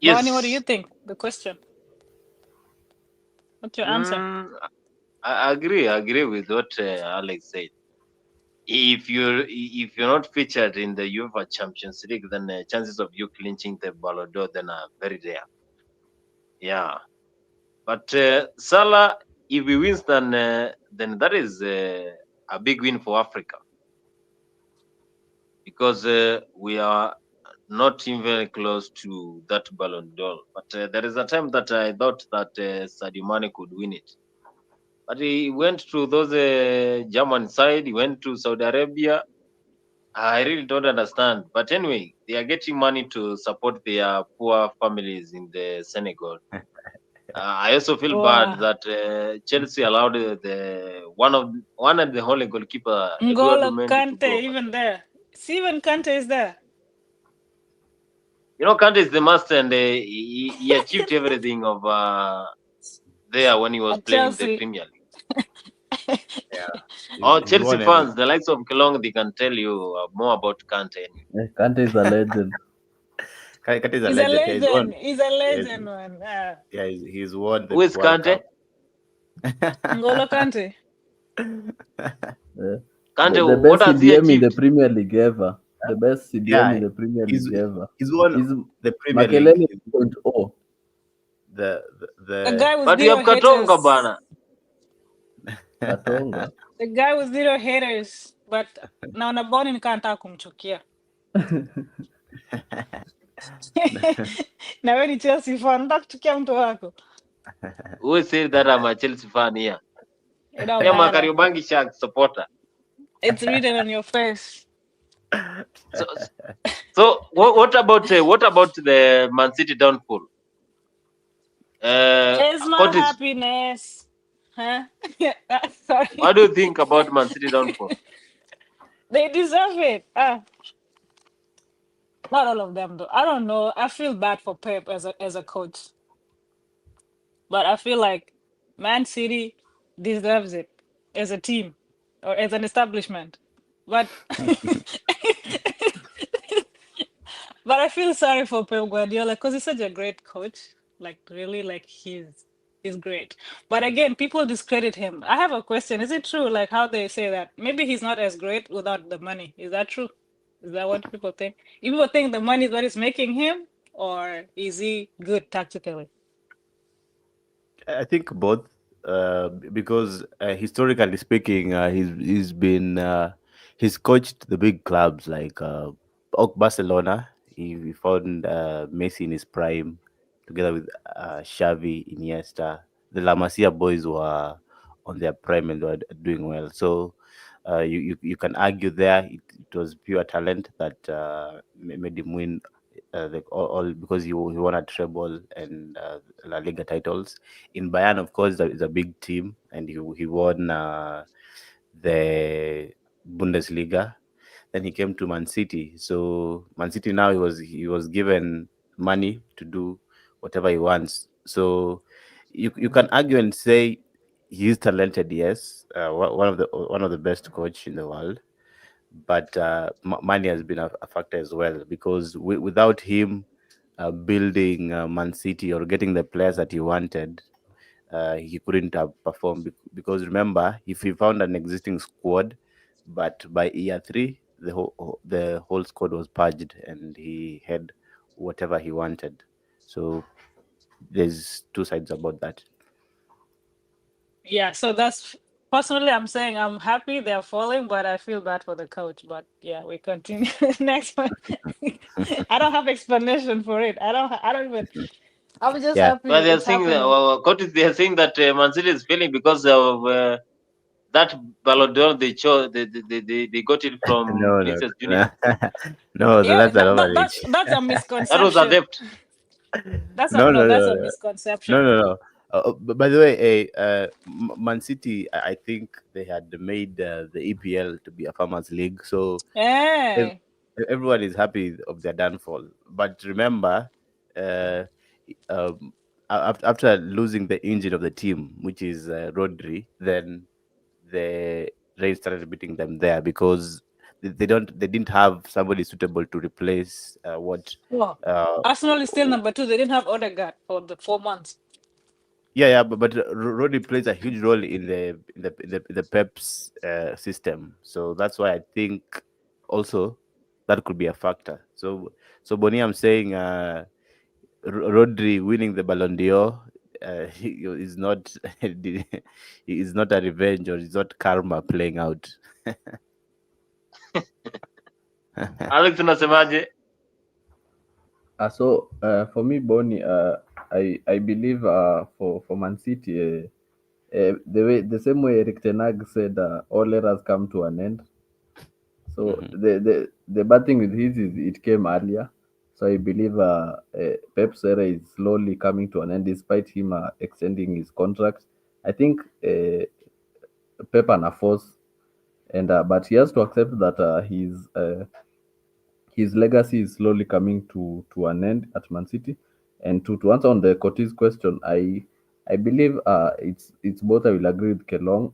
Barney, what do you Yes. think? The question. What's your answer? Mm, I agree with what Alex said. If you're not featured in the UEFA Champions League, then chances of you clinching the Ballon d'Or then are very rare. Yeah, but Salah, if he wins, then that is a big win for Africa because we are not even close to that Ballon d'Or. But there is a time that I thought that Sadio Mane could win it, but he went to those German side. He went to Saudi Arabia. I really don't understand. But anyway, they are getting money to support their poor families in the Senegal. I also feel bad Wow. that Chelsea allowed the one of the only goalkeeper Eduardo Ngolo Mendy to Kante, go. even there. See, even Kante is there. You know, Kante is the master, and he achieved everything of there when he was At playing in the Chelsea. Premier League. Yeah, Or he's Chelsea won everything. fans, the likes of Kelong, they can tell you more about Kante. Kante is a legend. Kante is a He's a legend. Yeah, he's won. legend. He's a Yes, legend, man. yeah, he's won Who the is World Kante? Cup. Ngolo Kante. Yeah. Kante, The what best has he CDM in the achieved? Premier League ever. The best CDM Yeah, in the Premier he's League ever. he's won Is the Premier League. Makelele 2.0. A The guy with But you zero have Katonga, haters. bana. Katonga. A guy with zero haters. But now na born in kanta kumchukia. Na wewe ni Chelsea fan, nataka kuchukia mtu wako. Who said that I'm a Chelsea fan here? It don't I am a matter. Kariobangi Sharks supporter. It's written on your face. So, so what about the Man City downfall? It's not Curtis, happiness. Huh? Yeah, sorry. what do you think about Man City downfall? They deserve it. Not all of them though. I don't know. I feel bad for Pep as a coach. But I feel like Man City deserves it as a team or as an establishment. But but I feel sorry for Pep Guardiola because he's such a great coach. Like really, like he's great. But again, people discredit him. I have a question. Is it true, like how they say that maybe he's not as great without the money? Is that true? Is that what people think? People think the money is what is making him, or is he good tactically? I think both, because historically speaking, he's coached the big clubs like Barcelona. He found Messi in his prime, together with Xavi, Iniesta. The La Masia boys were on their prime and were doing well. So you can argue there it was pure talent that made him win all because he won a treble and La Liga titles. In Bayern, of course, there is a big team, and he won the Bundesliga. Then he came to Man City. So Man City now he was given money to do whatever he wants. So you can argue and say he's talented, yes, one of the best coach in the world, but money has been a factor as well because without him building Man City or getting the players that he wanted, he couldn't have performed because remember, if he found an existing squad, but by year three, the whole squad was purged and he had whatever he wanted. So there's two sides about that. Yeah, so that's personally, I'm saying I'm happy they're falling, but I feel bad for the coach. But yeah, we continue. Next one. I don't have explanation for it. I don't even. I'm just Yeah, happy But they are it's saying happening. Curtis, they are saying that Man City is failing because of that Ballon d'Or they chose. They got it from no, no, Vinicius Junior. no, no. So Yeah, that's an that's a That was a misconception. depth. No, no, That's no, a no, no, misconception. no, no. By the way, Man City, I think they had made the EPL to be a farmers league, so ev- Yeah. everyone is happy of their downfall. But remember, uh, um, after losing the engine of the team, which is Rodri, then the rain started beating them there because they didn't have somebody suitable to replace what. Well, Uh, Arsenal is still number 2. They didn't have Odegaard for the 4 months. yeah, but Rodri plays a huge role in the Pep's system, so that's why I think also that could be a factor. So Bonnie, I'm saying Rodri winning the Ballon d'Or is not is not a revenge, or is not karma playing out. Alex, unasemaje? For me, Bonnie, I believe for Man City, the same way Eric Ten Hag said, all eras come to an end. So the bad thing with his is it came earlier. So I believe Pep's era is slowly coming to an end, despite him extending his contract. I think Pep and a force, and but he has to accept that his legacy is slowly coming to an end at Man City. And to answer on the Cortez question, I believe it's both. I will agree with Kelong.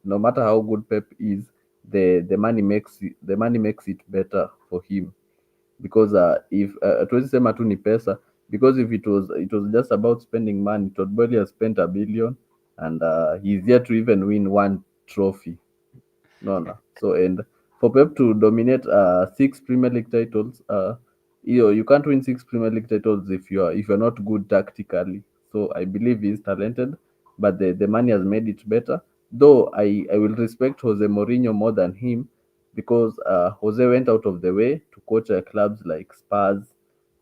No matter how good Pep is, the money makes it better for him, because if tuwezi sema tu ni pesa, because if it was just about spending money, Todd Boehly has spent a billion, and he's yet to even win one trophy. No. So, and for Pep to dominate 6 Premier League titles, you can't win 6 Premier League titles if you're not good tactically. So I believe he's talented, but the money has made it better. Though I will respect Jose Mourinho more than him, because Jose went out of the way to coach clubs like Spurs,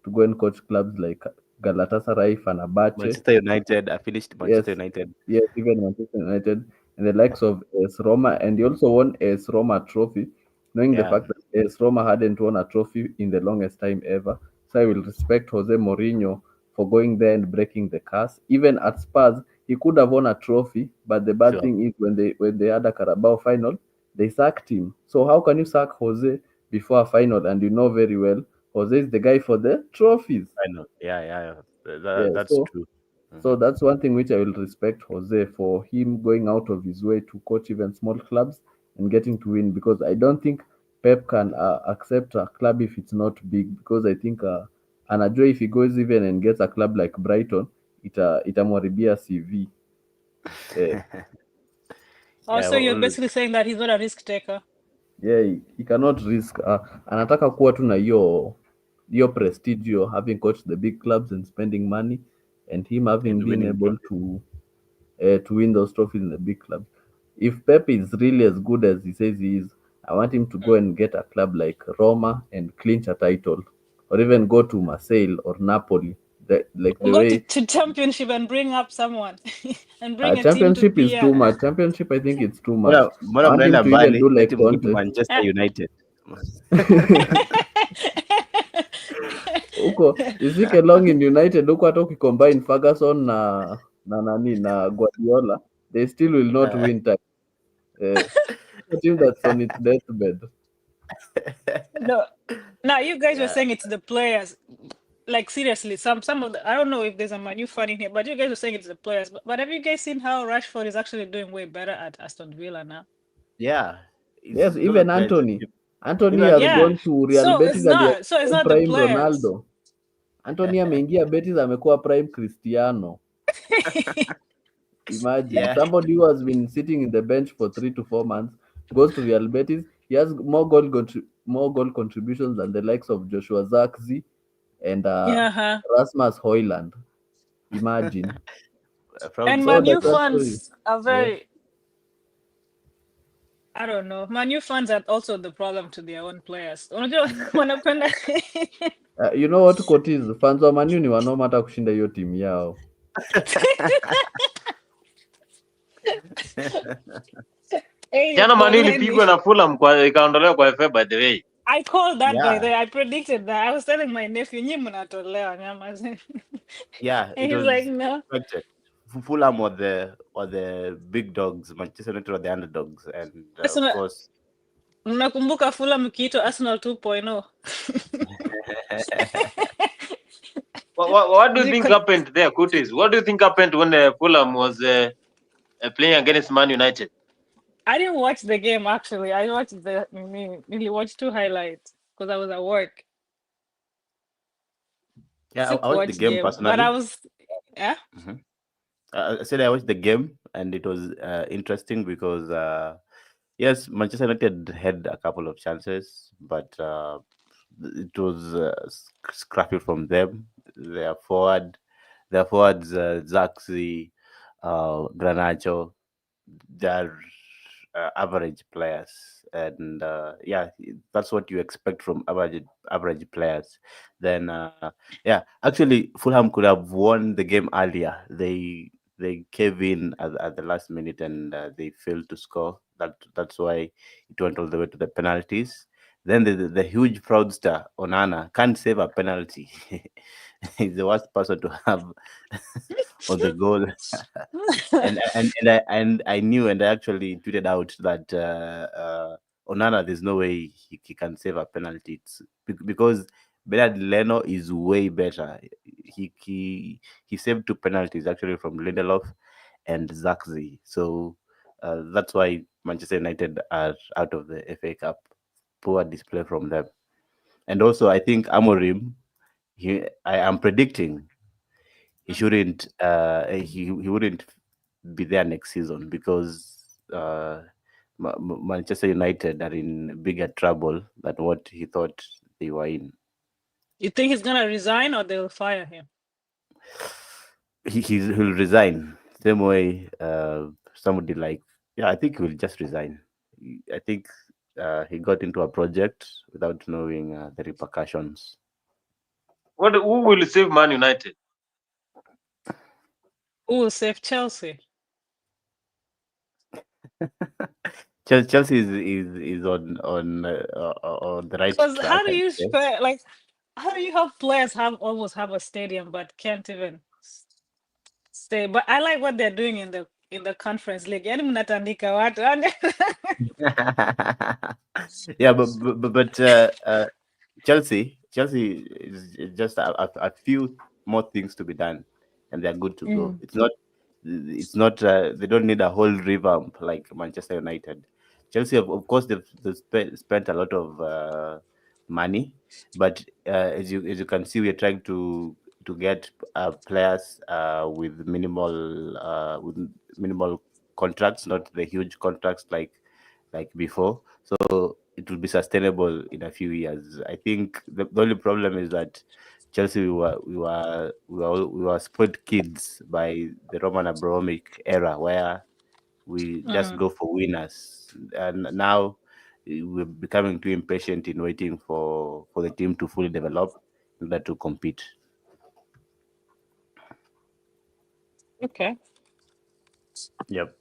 to go and coach clubs like Galatasaray, Fenerbahce. Manchester United. I finished Manchester Yes, United. yes, even Manchester United and the likes of AS Roma, and he also won AS Roma trophy, knowing the Yeah, fact that AS Roma hadn't won a trophy in the longest time ever. So I will respect Jose Mourinho for going there and breaking the curse. Even at Spurs, he could have won a trophy, but the bad sure. thing is when they had a Carabao final, they sacked him. So how can you sack Jose before a final, and you know very well Jose is the guy for the trophies? I know. Yeah. Yeah, That's so true. so Mhm. that's one thing which I will respect Jose for, him going out of his way to coach even small clubs and getting to win, because I don't think Pep can accept a club if it's not big, because I think anajua if he goes even and gets a club like Brighton, itamwaribia CV. Eh, Yeah, Also, you're always. basically saying that he's not a risk taker. yeah, he cannot risk, anataka kuwa tu na hiyo prestige, having coached the big clubs and spending money, and him having And been winning able trophies. to win those trophies in the big clubs. If Pep is really as good as he says he is, I want him to go and get a club like Roma and clinch a title, or even go to Marseille or Napoli. Like Or the go way to championship and bring up someone and bring a team to championship is too PR. much. Championship, I think it's too much. I Mbona want him mnaenda to even mbali? do Let like him go to Conte. Manchester Ah. United. Huko isike long in United huko, hata ukicombine Ferguson na Guardiola, they still will not Uh, win time. A team that's on its deathbed. No. Now you guys were yeah, saying it's the players. Like seriously, some of the, I don't know if there's a Manu fan in here, but you guys were saying it's the players. But have you guys seen how Rashford is actually doing way better at Aston Villa now? yeah. Yes, It's all the even players. Anthony. Anthony Even has Yeah. gone to Real So Betis and he has it's become not the prime players. Ronaldo. Anthony ameingia Betis amekuwa prime Cristiano. Imagine yeah, somebody who has been sitting in the bench for 3 to 4 months goes to Real Betis. He has more goal contributions than the likes of Joshua Zirkzee and Yeah. Huh. Rasmus Højlund. Imagine. proud And So fan. Manu that's story. fans are Yeah. very, I don't know. Manu fans are also the problem to their own players. Unajua wanapenda You know what quote is? Fans wa Man U ni wanoma hata kushinda hiyo timu yao. Hey, Jana Manu poleni. ilipigwa na Fulham ikaondolewa kwa FA by the way. I called that by Yeah, the way. I predicted that. I was telling my nephew, "Nyi mnatolewa nyama." yeah. And It he's like, was no. expected. Fulham or the big dogs. Manchester United were the underdogs, and of Arsenal, course. mnakumbuka Fulham ikiitwa Arsenal 2.0. What do you think Because happened there, Curtis? What do you think happened when Fulham was playing against Man United? I didn't watch the game actually. I watched nearly watched two highlights because I was at work. Yeah, Sick I watched the watch game game, but I personally. was yeah. Mhm. I said I watched the game, and it was interesting because yes, Manchester United had a couple of chances, but it was scrappy from them. Their forwards, Zaxi, Granacho, they're average players, and yeah, that's what you expect from average players. Then yeah, actually, Fulham could have won the game earlier. They cave in at the last minute, and they failed to score. That's why it went all the way to the penalties. Then the huge fraudster Onana can't save a penalty. He's the worst person to have on the goal. And I knew, and I actually tweeted out that Onana, there's no way he can save a penalty. Because Bernard Leno is way better. He saved two penalties actually from Lindelof and Zaxi. So that's why Manchester United are out of the FA Cup. Poor display from them. And also, I think Amorim, I am predicting he wouldn't be there next season because Manchester United are in bigger trouble than what he thought they were in. You think he's gonna resign or they'll fire him? He'll resign same way somebody like, yeah, I think he'll just resign. I think he got into a project without knowing the repercussions. What? Who will save Man United? Who will save Chelsea? Chelsea is on the right Because track, how do I'd you say. like how do you have players almost have a stadium but can't even stay? But I like what they're doing in the conference league. Yaani mnatandika watu. Yeah, but Chelsea is just a few more things to be done, and they're good to go. Mm. It's not they don't need a whole revamp like Manchester United. Chelsea, of course, they've spent a lot of money, but as you can see, we're trying to get players with minimal contracts, not the huge contracts like before. So it will be sustainable in a few years. I think the only problem is that Chelsea we were spoiled kids by the Roman Abramovich era, where we just Mm. go for winners, and now we're becoming too impatient in waiting for the team to fully develop in order to compete. Okay. Yep.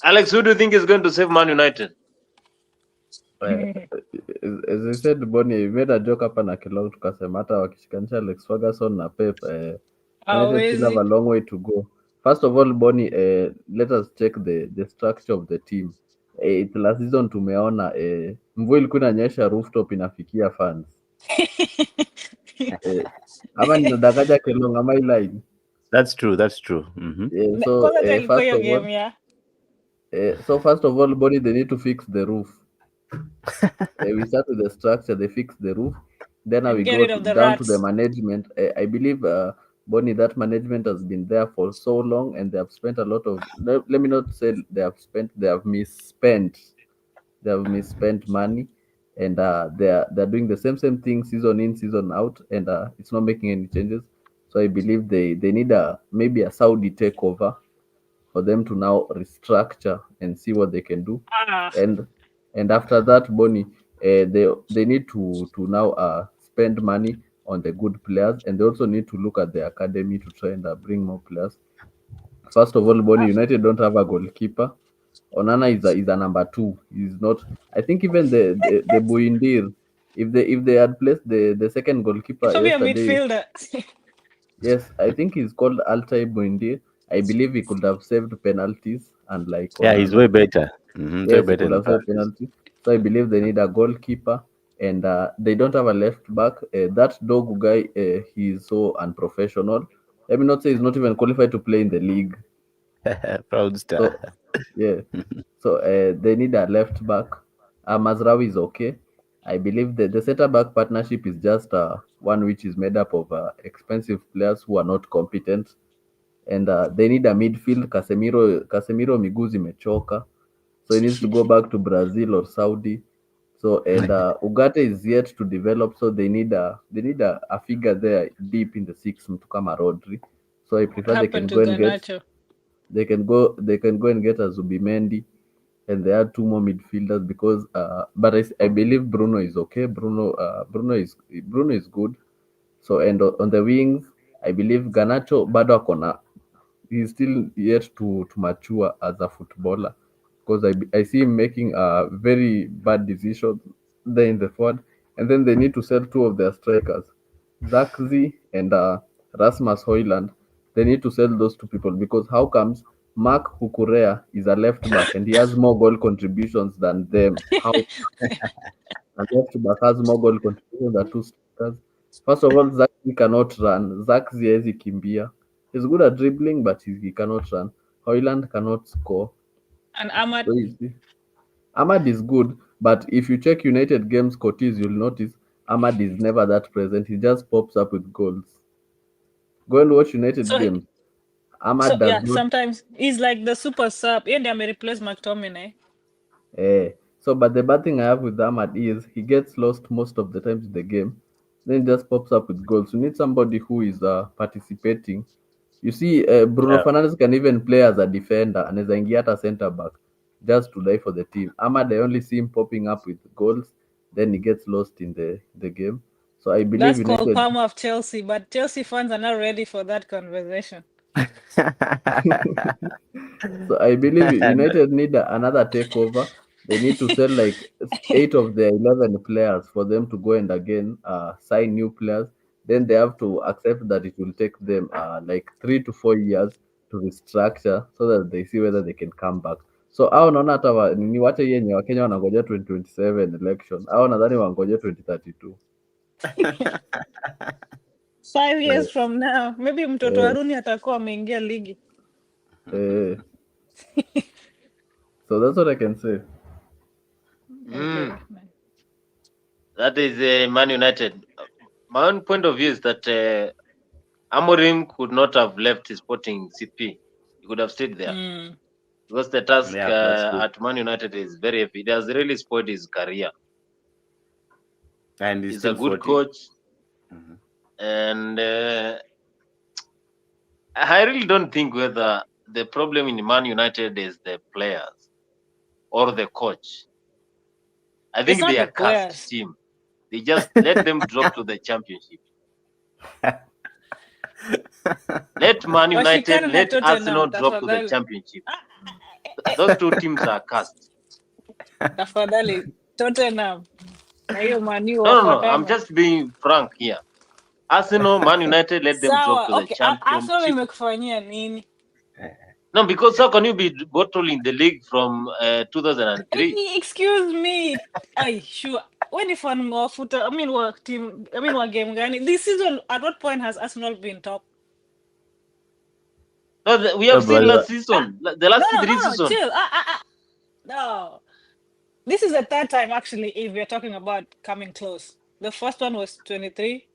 Alex, who do you think is going to save Man United? Eh, as I said, Bonnie, you made a joke hapa na Kilong tukasema hata wakishikanisha Alex Ferguson na Pep, United still have a Hawezi. long way to go. First of all, Bonnie, let us check the structure of the team. It's last season tumeona mvua ilikuwa inanyesha, rooftop inafikia fans. Eh, ama ninadanganya Kilong, ama hii line? That's true. That's true. Hmm. So Kwanza ndio ilikuwa first hiyo of all, game ya. Bonnie, they need to fix the roof. We start with the structure, they fix the roof. Then And we get go rid of the down to the rats. management. I believe, Bonnie, that management has been there for so long, and they have spent a lot of. Let me not say they have spent. They have misspent. They have misspent money, and they're doing the same thing season in, season out, and it's not making any changes. So I believe they need a maybe a Saudi takeover for them to now restructure and see what they can do. Ah, And after that, Bonnie, they need to now spend money on the good players, and they also need to look at the academy to try and bring more players. First of all, Bonnie, United don't have a goalkeeper. Onana is a number two. He's not. I think even the Buindir, if they had placed the second it goalkeeper should be a yesterday, midfielder. yes, I think he's called Altai Buindir. I believe he could have saved penalties, unlike Yeah, he's Onana. way better. He's way Yes, he better could in have saved penalties. penalty. So I believe they need a goalkeeper, and they don't have a left back. That dog guy, he is so unprofessional. Let me not say he's not even qualified to play in the league. Fraudster. So yeah, so they need a left back. Mazraoui is okay. I believe that the center back partnership is just one which is made up of expensive players who are not competent, and they need a midfield. Casemiro miguu zimechoka, so he needs to go back to Brazil or Saudi. So and Ugarte is yet to develop, so they need a figure there deep in the six to come a Rodri. So I What prefer happened to Garnacho? they can go and get a Zubimendi, and they add two more midfielders because but I believe Bruno is okay. Bruno is good. So and on the wings, I believe Ganacho bado akona he's still yet to mature as a footballer because I see him making a very bad decision there in the forward, and then they need to sell two of their strikers, Zakzi and Rasmus Hoyland. They need to sell those two people because how comes Mark Hukurea is a left back and he has more goal contributions than them? How and left back has more goal contributions than two strikers? First of all, Zakzi cannot run. Zakzi hawezi kimbia. He's good at dribbling, but he cannot run. Hoyland cannot score. And Ahmad, So you see, Ahmad is good, but if you check United games, Cotis, you'll notice Ahmad is never that present. He just pops up with goals. Go and watch United so games. so Ahmad does yeah, not. sometimes he's like the super sub. Yeah, they may replace McTominay. So, but the bad thing I have with Ahmad is he gets lost most of the times in the game. Then just pops up with goals. You need somebody who is participating. You see, Bruno Yeah. Fernandes can even play as a defender and as a Ngiata center back just to die for the team. Ahmad, I only see him popping up with goals. Then he gets lost in the game. So I believe That's Cole United. Palmer of Chelsea, but Chelsea fans are not ready for that conversation. So I believe United need another takeover. They need to sell like eight of their 11 players for them to go and again sign new players. Then they have to accept that it will take them like 3 to 4 years to restructure so that they see whether they can come back. So au naona hata ni wache yenye Wakenya wanangojea 2027 election au nadhani wangoje 2032. 5 years Eh, from now, maybe mtoto wa eh, Rooney atakuwa ameingia ligi. eh. So that's what I can say. Okay. That is Man United. My own point of view is that Amorim could not have left his Sporting CP. He could have stayed there Mm. because the task Yeah, that's true. at Man United is very heavy. It has really spoiled his career. And he's He's a still good 40. coach, Mhm. and I really don't think whether the problem in Man United is the players or the coach. I It's think not they the are cast players. team. They just let them drop to the championship. Let Man United, Washikane na let Arsenal Tottenham, drop to the tafadhali. championship. Those two teams are cast. Tafadhali, Tottenham. Na hiyo Manu No. I'm wafuatane. just being frank here. Arsenal, Man United, let them drop Sawa, to the okay. Arsenal championship. imekufanyia nini? No, because how can you be bottling the league from 2003? Excuse me. Ay, sure. When if one more foot, what team, what game gani? This season, at what point has Arsenal been top? No, we have seen last season, the last three No, seasons. chill. No. This is the third time, actually, if we're talking about coming close. The first one was 23,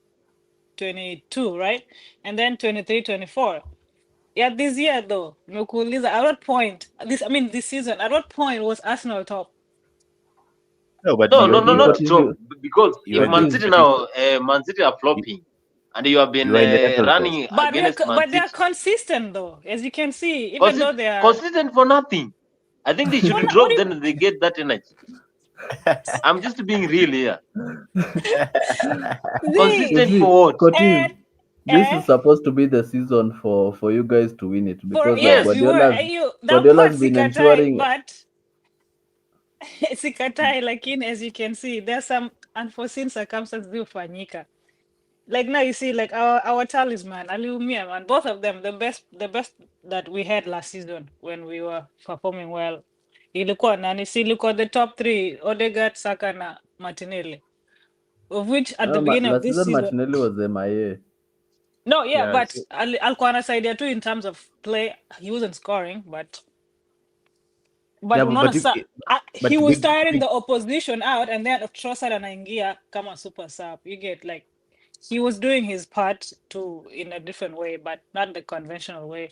22, right? And then 23, 24. Yeah, this year, though, Nukuliza, at what point, this season, at what point was Arsenal top? No, but No, You not continue. top. Because you if are Man just Continue. City getting now, Man City are flopping, and you have been you are in the title race. running But against Man but they're City. consistent, though, as you can see, even though they are... Consistent for nothing. I think they should What drop, do you... then they get that energy. I'm just being real here. You Consistent See, see, for what? Curtis, this eh, is supposed to be the season for you guys to win it for because yes, we were... Yes. that part, Guardiola's been Sikatai, ensuring. but... Sikatai, like as you can see, there's some unforeseen circumstances hufanyika. Like now you see, like our talisman, Aliumia, man, both of them, the best that we had last season when we were performing well. Ilikuwa nani? Si ilikuwa the top three, Odegaard, Saka na Martinelli. Of which at the beginning of Last this season season, Martinelli was MIA. No, yeah, Yeah. but alikuwa anasaidia too in terms of play. He wasn't scoring, but Yeah, unaona sa he but was big, tiring big the opposition out, and then Trossard anaingia kama super sub. You get like he was doing his part too in a different way, but not the conventional way.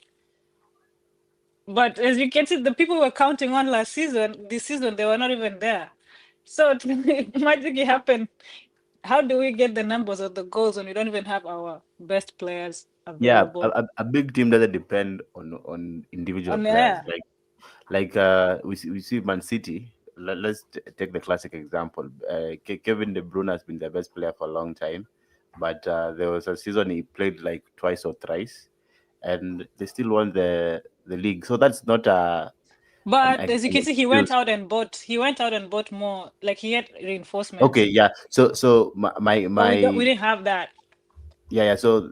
But as you can see, the people were counting on last season, this season they were not even there. So magic happened. How do we get the numbers of the goals when we don't even have our best players yeah, available? a big team doesn't depend on individual On players. yeah, We see Man City. Let's take the classic example. Kevin De Bruyne has been the best player for a long time, but there was a season he played like twice or thrice, and they still won the league. So that's not but as you an can see, excuse. he went out and bought more. Like he had Okay, reinforcements. yeah. So But we my didn't have that yeah. So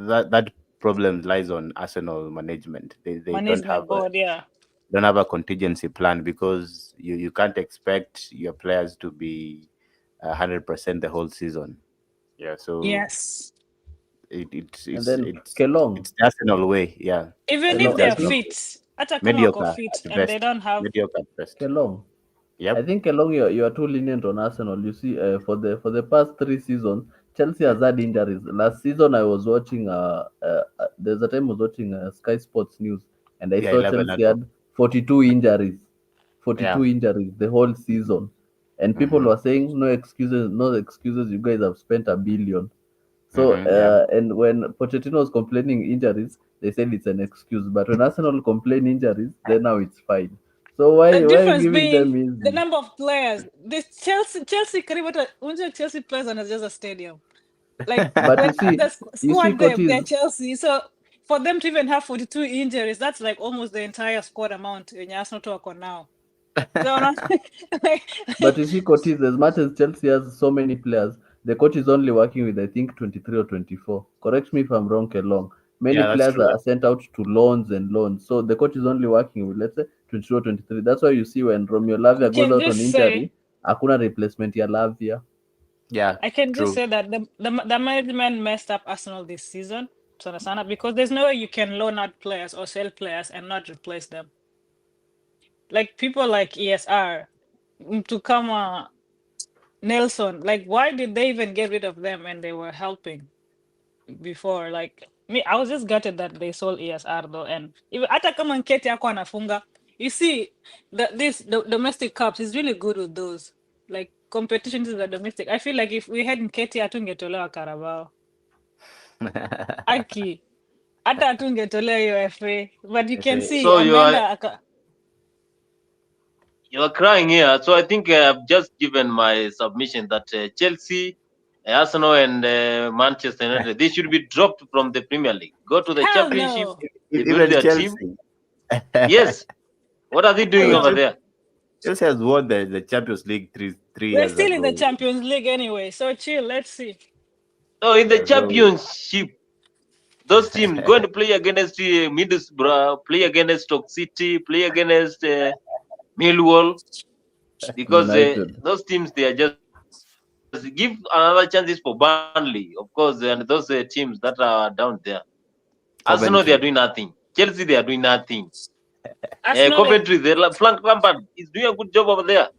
that problem lies on Arsenal management. They management board. Yeah. don't have a contingency plan, because you can't expect your players to be 100% the whole season. Yeah, so Yes. And then Kelong, it's the Arsenal way. Yeah, Even it's if Kelong, the I they're think Arsenal way. fit, hata kama wako Mediocre fit at and they best. don't have Mediocre at best. Kelong. I Yep. think along you are too lenient on Arsenal. You see, for the past 3 seasons, Chelsea has had injuries. Last season, I was watching. There's a time I was watching Sky Sports News, and I Yeah, saw 11 Chelsea at home. had 42 injuries, 42 Yeah. injuries the whole season, and people Mm-hmm. were saying no excuses, no excuses. You guys have spent 1 billion. So, Mm-hmm. Yeah. and when Pochettino was complaining injuries, they said it's an excuse. But when Arsenal complain injuries, then now it's fine. So the why are you difference giving being them the easy? number of players. This Chelsea karibu hata unajua Chelsea plays on just a stadium. Like But when the you see, squad they're coaches. Chelsea. So for them to even have 42 injuries, that's like almost the entire squad amount in Arsenal to wako now. So not like, But you see, coaches. As much as Chelsea has so many players, the coach is only working with I think 23 or 24. Correct me if I'm wrong, Kelong. Many Yeah, that's players true. are sent out to loans and loans. So the coach is only working with let's say 22 or 23. That's why you see when Romeo Lavia I goes can out on just say injury, hakuna replacement ya Lavia. Yeah, I can just true. say that the management messed up Arsenal this season, sana because there's no way you can loan out players or sell players and not replace them. Like people like ESR, to come Nelson, like why did they even get rid of them when they were helping before? Like me, I was just gutted that they sold ESR though, and even hata kama Nketi yako anafunga, you see the domestic cups is really good with those. Like competitions in the domestic. I feel like if we had Nketi hatungetolewa Carabao. Aki hata hatungetolewa hiyo FA, but you can FA. see So ameenda you are crying here. So I think I've just given my submission that Chelsea, Arsenal, and Manchester United, they should be dropped from the Premier League. Go to the hell Championship. no. They build Even their team. Chelsea. Yes. What are they doing Hell Even over no. Chelsea, there? Chelsea has won the Champions League three We're years still in the ago. Champions League anyway, so chill. Let's see. So in the Yeah, so Championship, those teams going to play against Middlesbrough, play against Stoke City, play against Millwall, because United. those teams they are just give another chances for Burnley, of course, and those teams that are down there. Arsenal they are doing Coventry. nothing. Chelsea they are doing nothing. Arsenal is Coventry, Frank Lampard is doing a good job over there.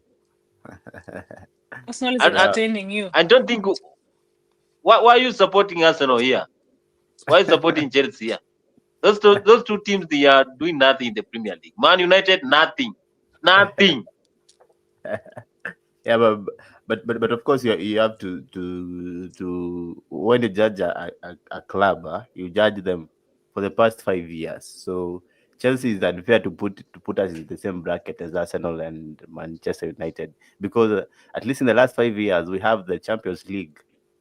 Arsenal is And Yeah. entertaining you. I don't think why are you supporting Arsenal here? Why are you supporting Chelsea here? Those two teams they are doing nothing in the Premier League. Man United nothing, nothing. Yeah, but of course you have to when you judge a club, you judge them for the past 5 years. So Chelsea is unfair to put us in the same bracket as Arsenal and Manchester United, because at least in the last 5 years we have the Champions League,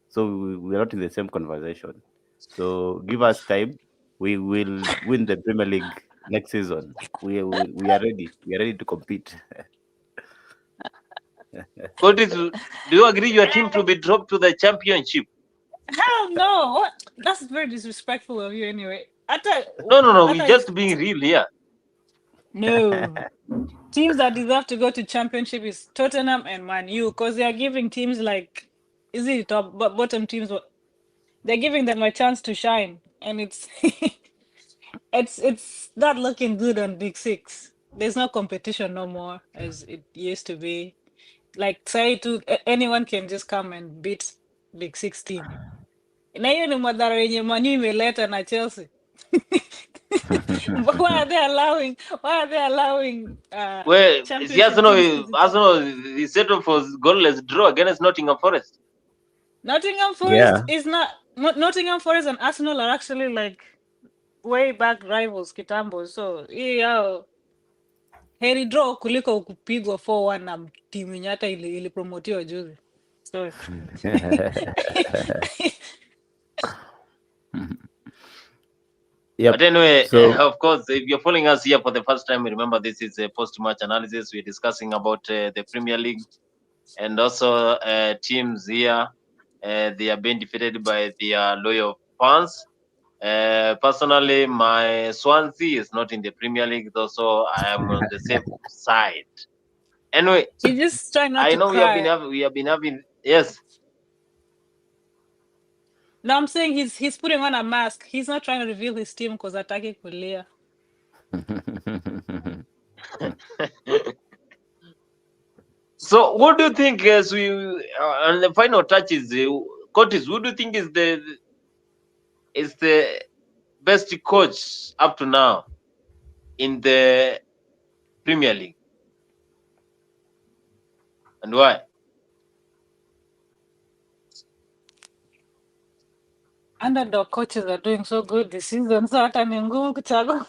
so we're not in the same conversation. So give us time. We will win the Premier League next season. We are ready. We are ready to compete. Curtis, do you agree your team to be dropped to the Championship? Hell no. What? That's very disrespectful of you anyway. No. I We thought if just being real here. no. Teams that deserve to go to championship is Tottenham and Man U, because they are giving teams like is it top but bottom teams they're giving them a chance to shine, and it's it's not looking good on Big Six. There's no competition no more as it used to be. Like say to anyone can just come and beat Big Six team. Na hiyo ni madhara yenye Man U imeleta na Chelsea. But why are they allowing Well, see, championship teams to Arsenal, they settled for goalless draw against Nottingham Forest. Nottingham Forest Yeah. is not Nottingham Forest and Arsenal are actually like way back rivals kitambo. So yeah, heri draw kuliko kupigwa 4-1 na timu yenye hata ilipromotiwa juzi. So Yep. But anyway, So of course, if you're following us here for the first time, remember this is a post-match analysis. We're discussing about the Premier League and also teams here. They are being defeated by their loyal fans. Personally, my Swansea is not in the Premier League, though, so I am on the safe side. Anyway, he's just trying not I to know cry. we have been having yes. No, I'm saying he's putting on a mask. He's not trying to reveal his team because ataki kulia. So, what do you think as we on the final touches, Curtis? Who do you think is the best coach up to now in the Premier League, and why? Underdog coaches are doing so good this season, so hata ni ngumu kuchagua.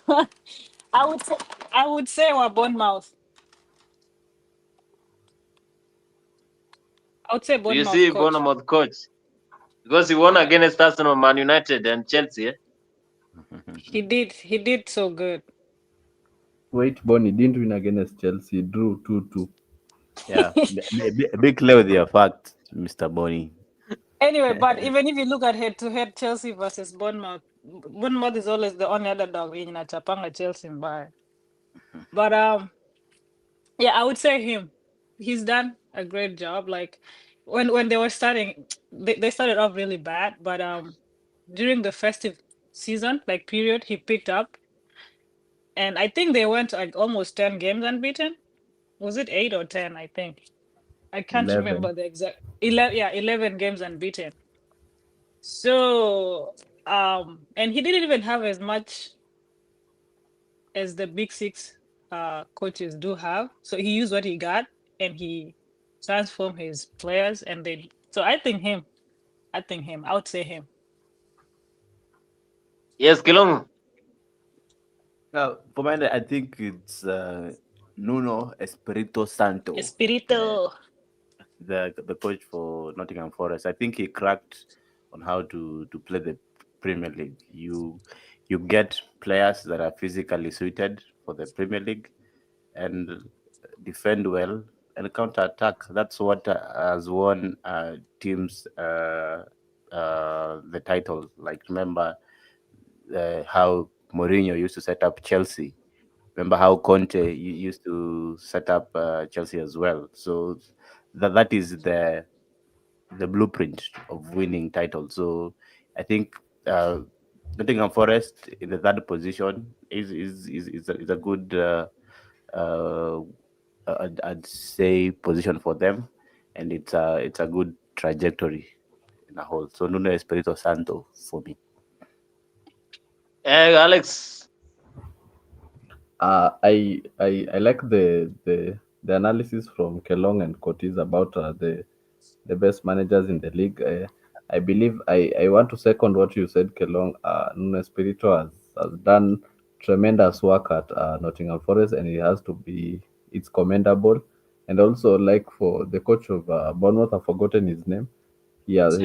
I would say wa Bournemouth. I would say Do you Bournemouth see coach. Bournemouth coach because he won against Arsenal, Man United, and Chelsea? He did so good. Wait, Bonnie didn't win against Chelsea. Drew 2-2. yeah, be clear with your facts, Mr. Bonnie. Anyway, but even if you look at head-to-head Chelsea versus Bournemouth is always the only underdog in Chapanga Chelsea by. But yeah, I would say him. He's done a great job. Like when they were starting, they started off really bad, but during the festive season, like period, he picked up, and I think they went like almost 10 games unbeaten. Was it 8 or 10? I think I can't 11. remember the exact 11. Yeah, 11 games unbeaten. So and he didn't even have as much as the big six coaches do have. So he used what he got and he transformed his players and they so I think him. I would say him. Yes, Kilong. For mine, I think it's Nuno Espirito Santo, Espirito. the coach for Nottingham Forest. I think he cracked on how to play the Premier League. You get players that are physically suited for the Premier League and defend well and counter attack. That's what has won teams the title. Like remember how Mourinho used to set up Chelsea. Remember how Conte used to set up Chelsea as well. So that is the blueprint of winning titles. So I think Nottingham Forest in the third position is a good uh, I'd say position for them, and it's a good trajectory in a whole. So Nuno Espirito Santo for me. Alex. I like the analysis from Kelong and Cotis about the best managers in the league. I believe I want to second what you said, Kelong. Nuno Espirito has done tremendous work at Nottingham Forest, and it has to be it's commendable. And also, like for the coach of Bournemouth, I've forgotten his name. Same. He has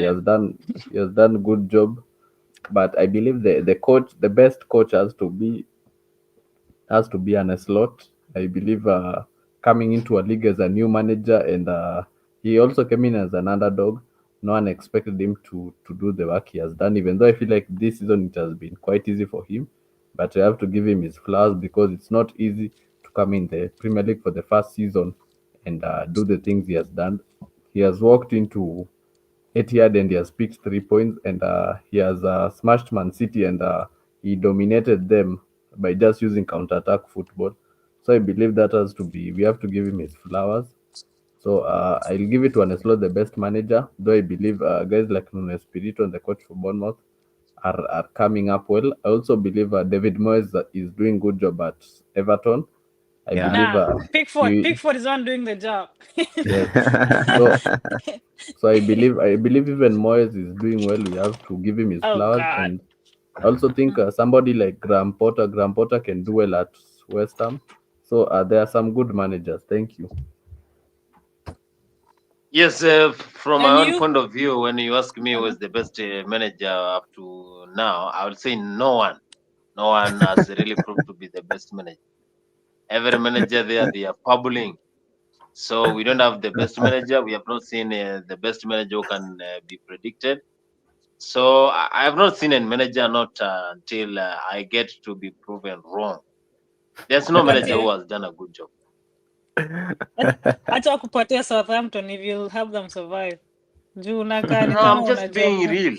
done good job. But I believe the best coach has to be Arne Slot. I believe coming into a league as a new manager, and he also came in as an underdog. No one expected him to do the work he has done, even though I feel like this season it has been quite easy for him. But I have to give him his flowers because it's not easy to come in the Premier League for the first season and do the things he has done. He has walked into Etihad and he has picked 3 points, and he has smashed Man City, and he dominated them by just using counter-attack football. So I believe that has to be, we have to give him his flowers. So I'll give it to Arne Slot, the best manager, though I believe guys like Nuno Espirito and the coach for Bournemouth are coming up well. I also believe David Moyes is doing good job at Everton. I Yeah. believe Nah, Pickford. he Pickford is not doing the job. yes. So so I believe even Moyes is doing well. We have to give him his Oh flowers, God. and I also think somebody like Graham Potter. Graham Potter can do well at West Ham. So there are some good managers. Thank you. Yes, from my And own you? point of view, when you ask me who Uh-huh. is the best manager up to now, I would say no one. No one has really proved to be the best manager. Every manager there, they are bubbling. So we don't have the best manager. We have not seen the best manager who can be predicted. So I have not seen a manager not until I get to be proven wrong. There's no manager who Okay. has done a good job. Acha kupatia Southampton if you'll help them survive. Juu unakaa ni No, kama I'm just unajua being real.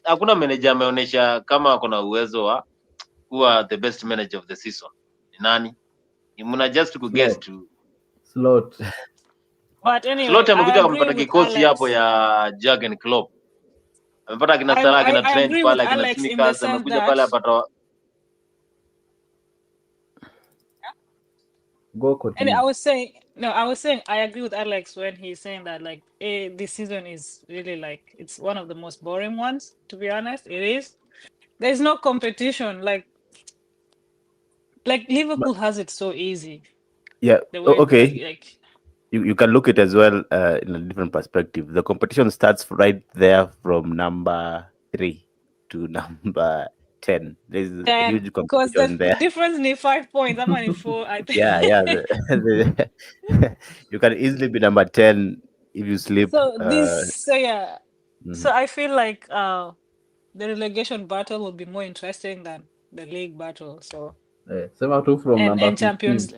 Hakuna manager ameonyesha kama kuna uwezo wa kuwa the best manager of the season. Ni nani? Ni mna just kuguess Slot, tu. slot. But Slot anyway, I amekuja agree kumpata with kikosi hapo Alex. ya Jurgen Klopp. Amepata akina I, Salah, I akina I Trent agree with pale, akina Alex in the Tsimikas, sense amekuja pale that apata. Go and I continue. was saying no, I was saying I agree with Alex when he's saying that like this season is really like it's one of the most boring ones, to be honest. It is. There's no competition. Like But Liverpool has it so easy. yeah, The way okay. like You can look at it as well in a different perspective. The competition starts right there from number 3 to number 10. There's a then huge because the competition there. difference need 5 points. I'm only four, I think. Yeah, yeah. You can easily be number 10 if you sleep. So yeah. So Mhm. I feel like the relegation battle will be more interesting than the league battle. So Sema tu from number and 15. Champions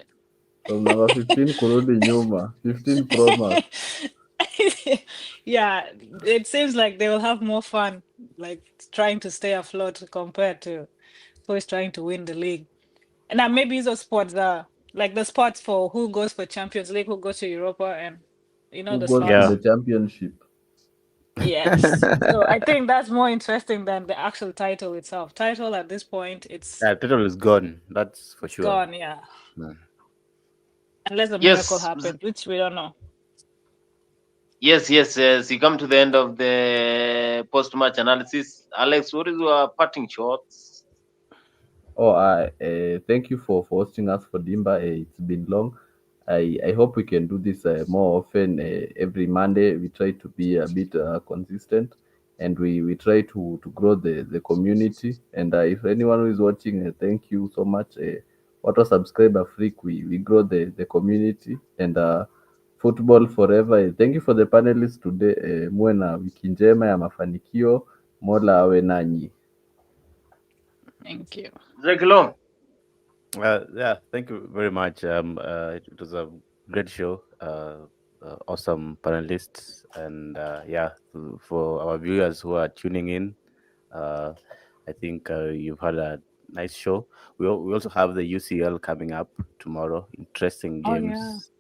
From number 15 kurudi nyuma. 15 Pro Max. yeah, it seems like they will have more fun like trying to stay afloat compared to who is trying to win the league. And now maybe those spots are like the spots for who goes for Champions League, who goes to Europa, and Who the goes to Yeah. slots. the championship? Yes. So I think that's more interesting than the actual title itself. Title at this point, Yeah, title is gone. That's for it's sure. gone, yeah. Mm. Unless a miracle Yes, happens, which we don't know. yes. You come to the end of the post-match analysis. Alex, what is your parting shots? Oh, thank you for hosting us for Dimba. It's been long. I hope we can do this more often. Every Monday, we try to be a bit consistent, and we try to grow the community. And if anyone who is watching, thank you so much. What a subscriber freak, we grow the community and football forever. Thank you for the panelists today. Muwe na wiki njema ya mafanikio. Mola awe nanyi. Thank you. Drake Long. Yeah, thank you very much. It was a great show. Awesome panelists, and yeah, for our viewers who are tuning in, uh, I think you've had a nice show. We also have the UCL coming up tomorrow. Interesting Oh yeah. games,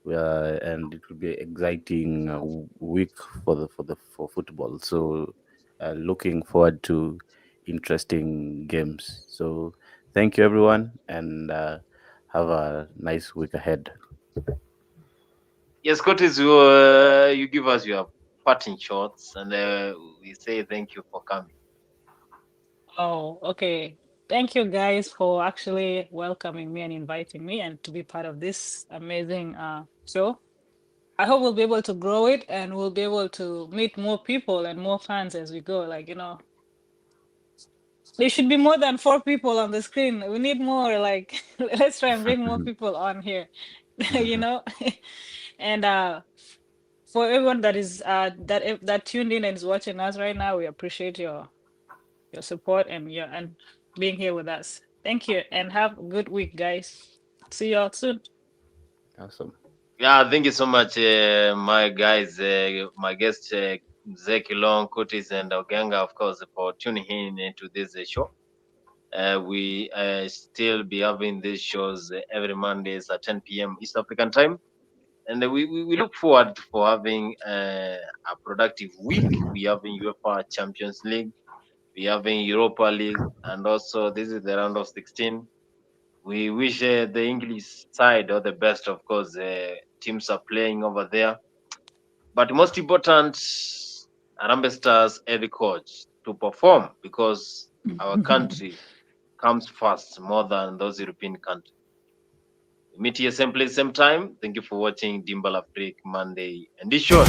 and it will be an exciting week for football. So, looking forward to interesting games. So, thank you everyone, and have a nice week ahead. Yes, Curtis, you give us your parting shots, and we say thank you for coming. Oh, okay. Thank you guys for actually welcoming me and inviting me and to be part of this amazing show. I hope we'll be able to grow it and we'll be able to meet more people and more fans as we go. Like, there should be more than 4 people on the screen. We need more, like, let's try and bring more people on here, you know? And for everyone that is that tuned in and is watching us right now, we appreciate your support and being here with us. Thank you and have a good week, guys. See y'all soon. Awesome. Yeah, thank you so much, my guys, my guest, Zeki Long, Kutis, and Oganga, of course, for tuning in into this show. We still be having these shows every Mondays at 10 p.m. East African time. And we look forward for having a productive week. We having UEFA Champions League, we having Europa League, and also this is the round of 16. We wish the English side all the best. Of course, teams are playing over there, but most important, Arambe Stars every coach to perform because our country comes first more than those European countries. We meet here same place, same time. Thank you for watching Dimbal Afrique Monday edition.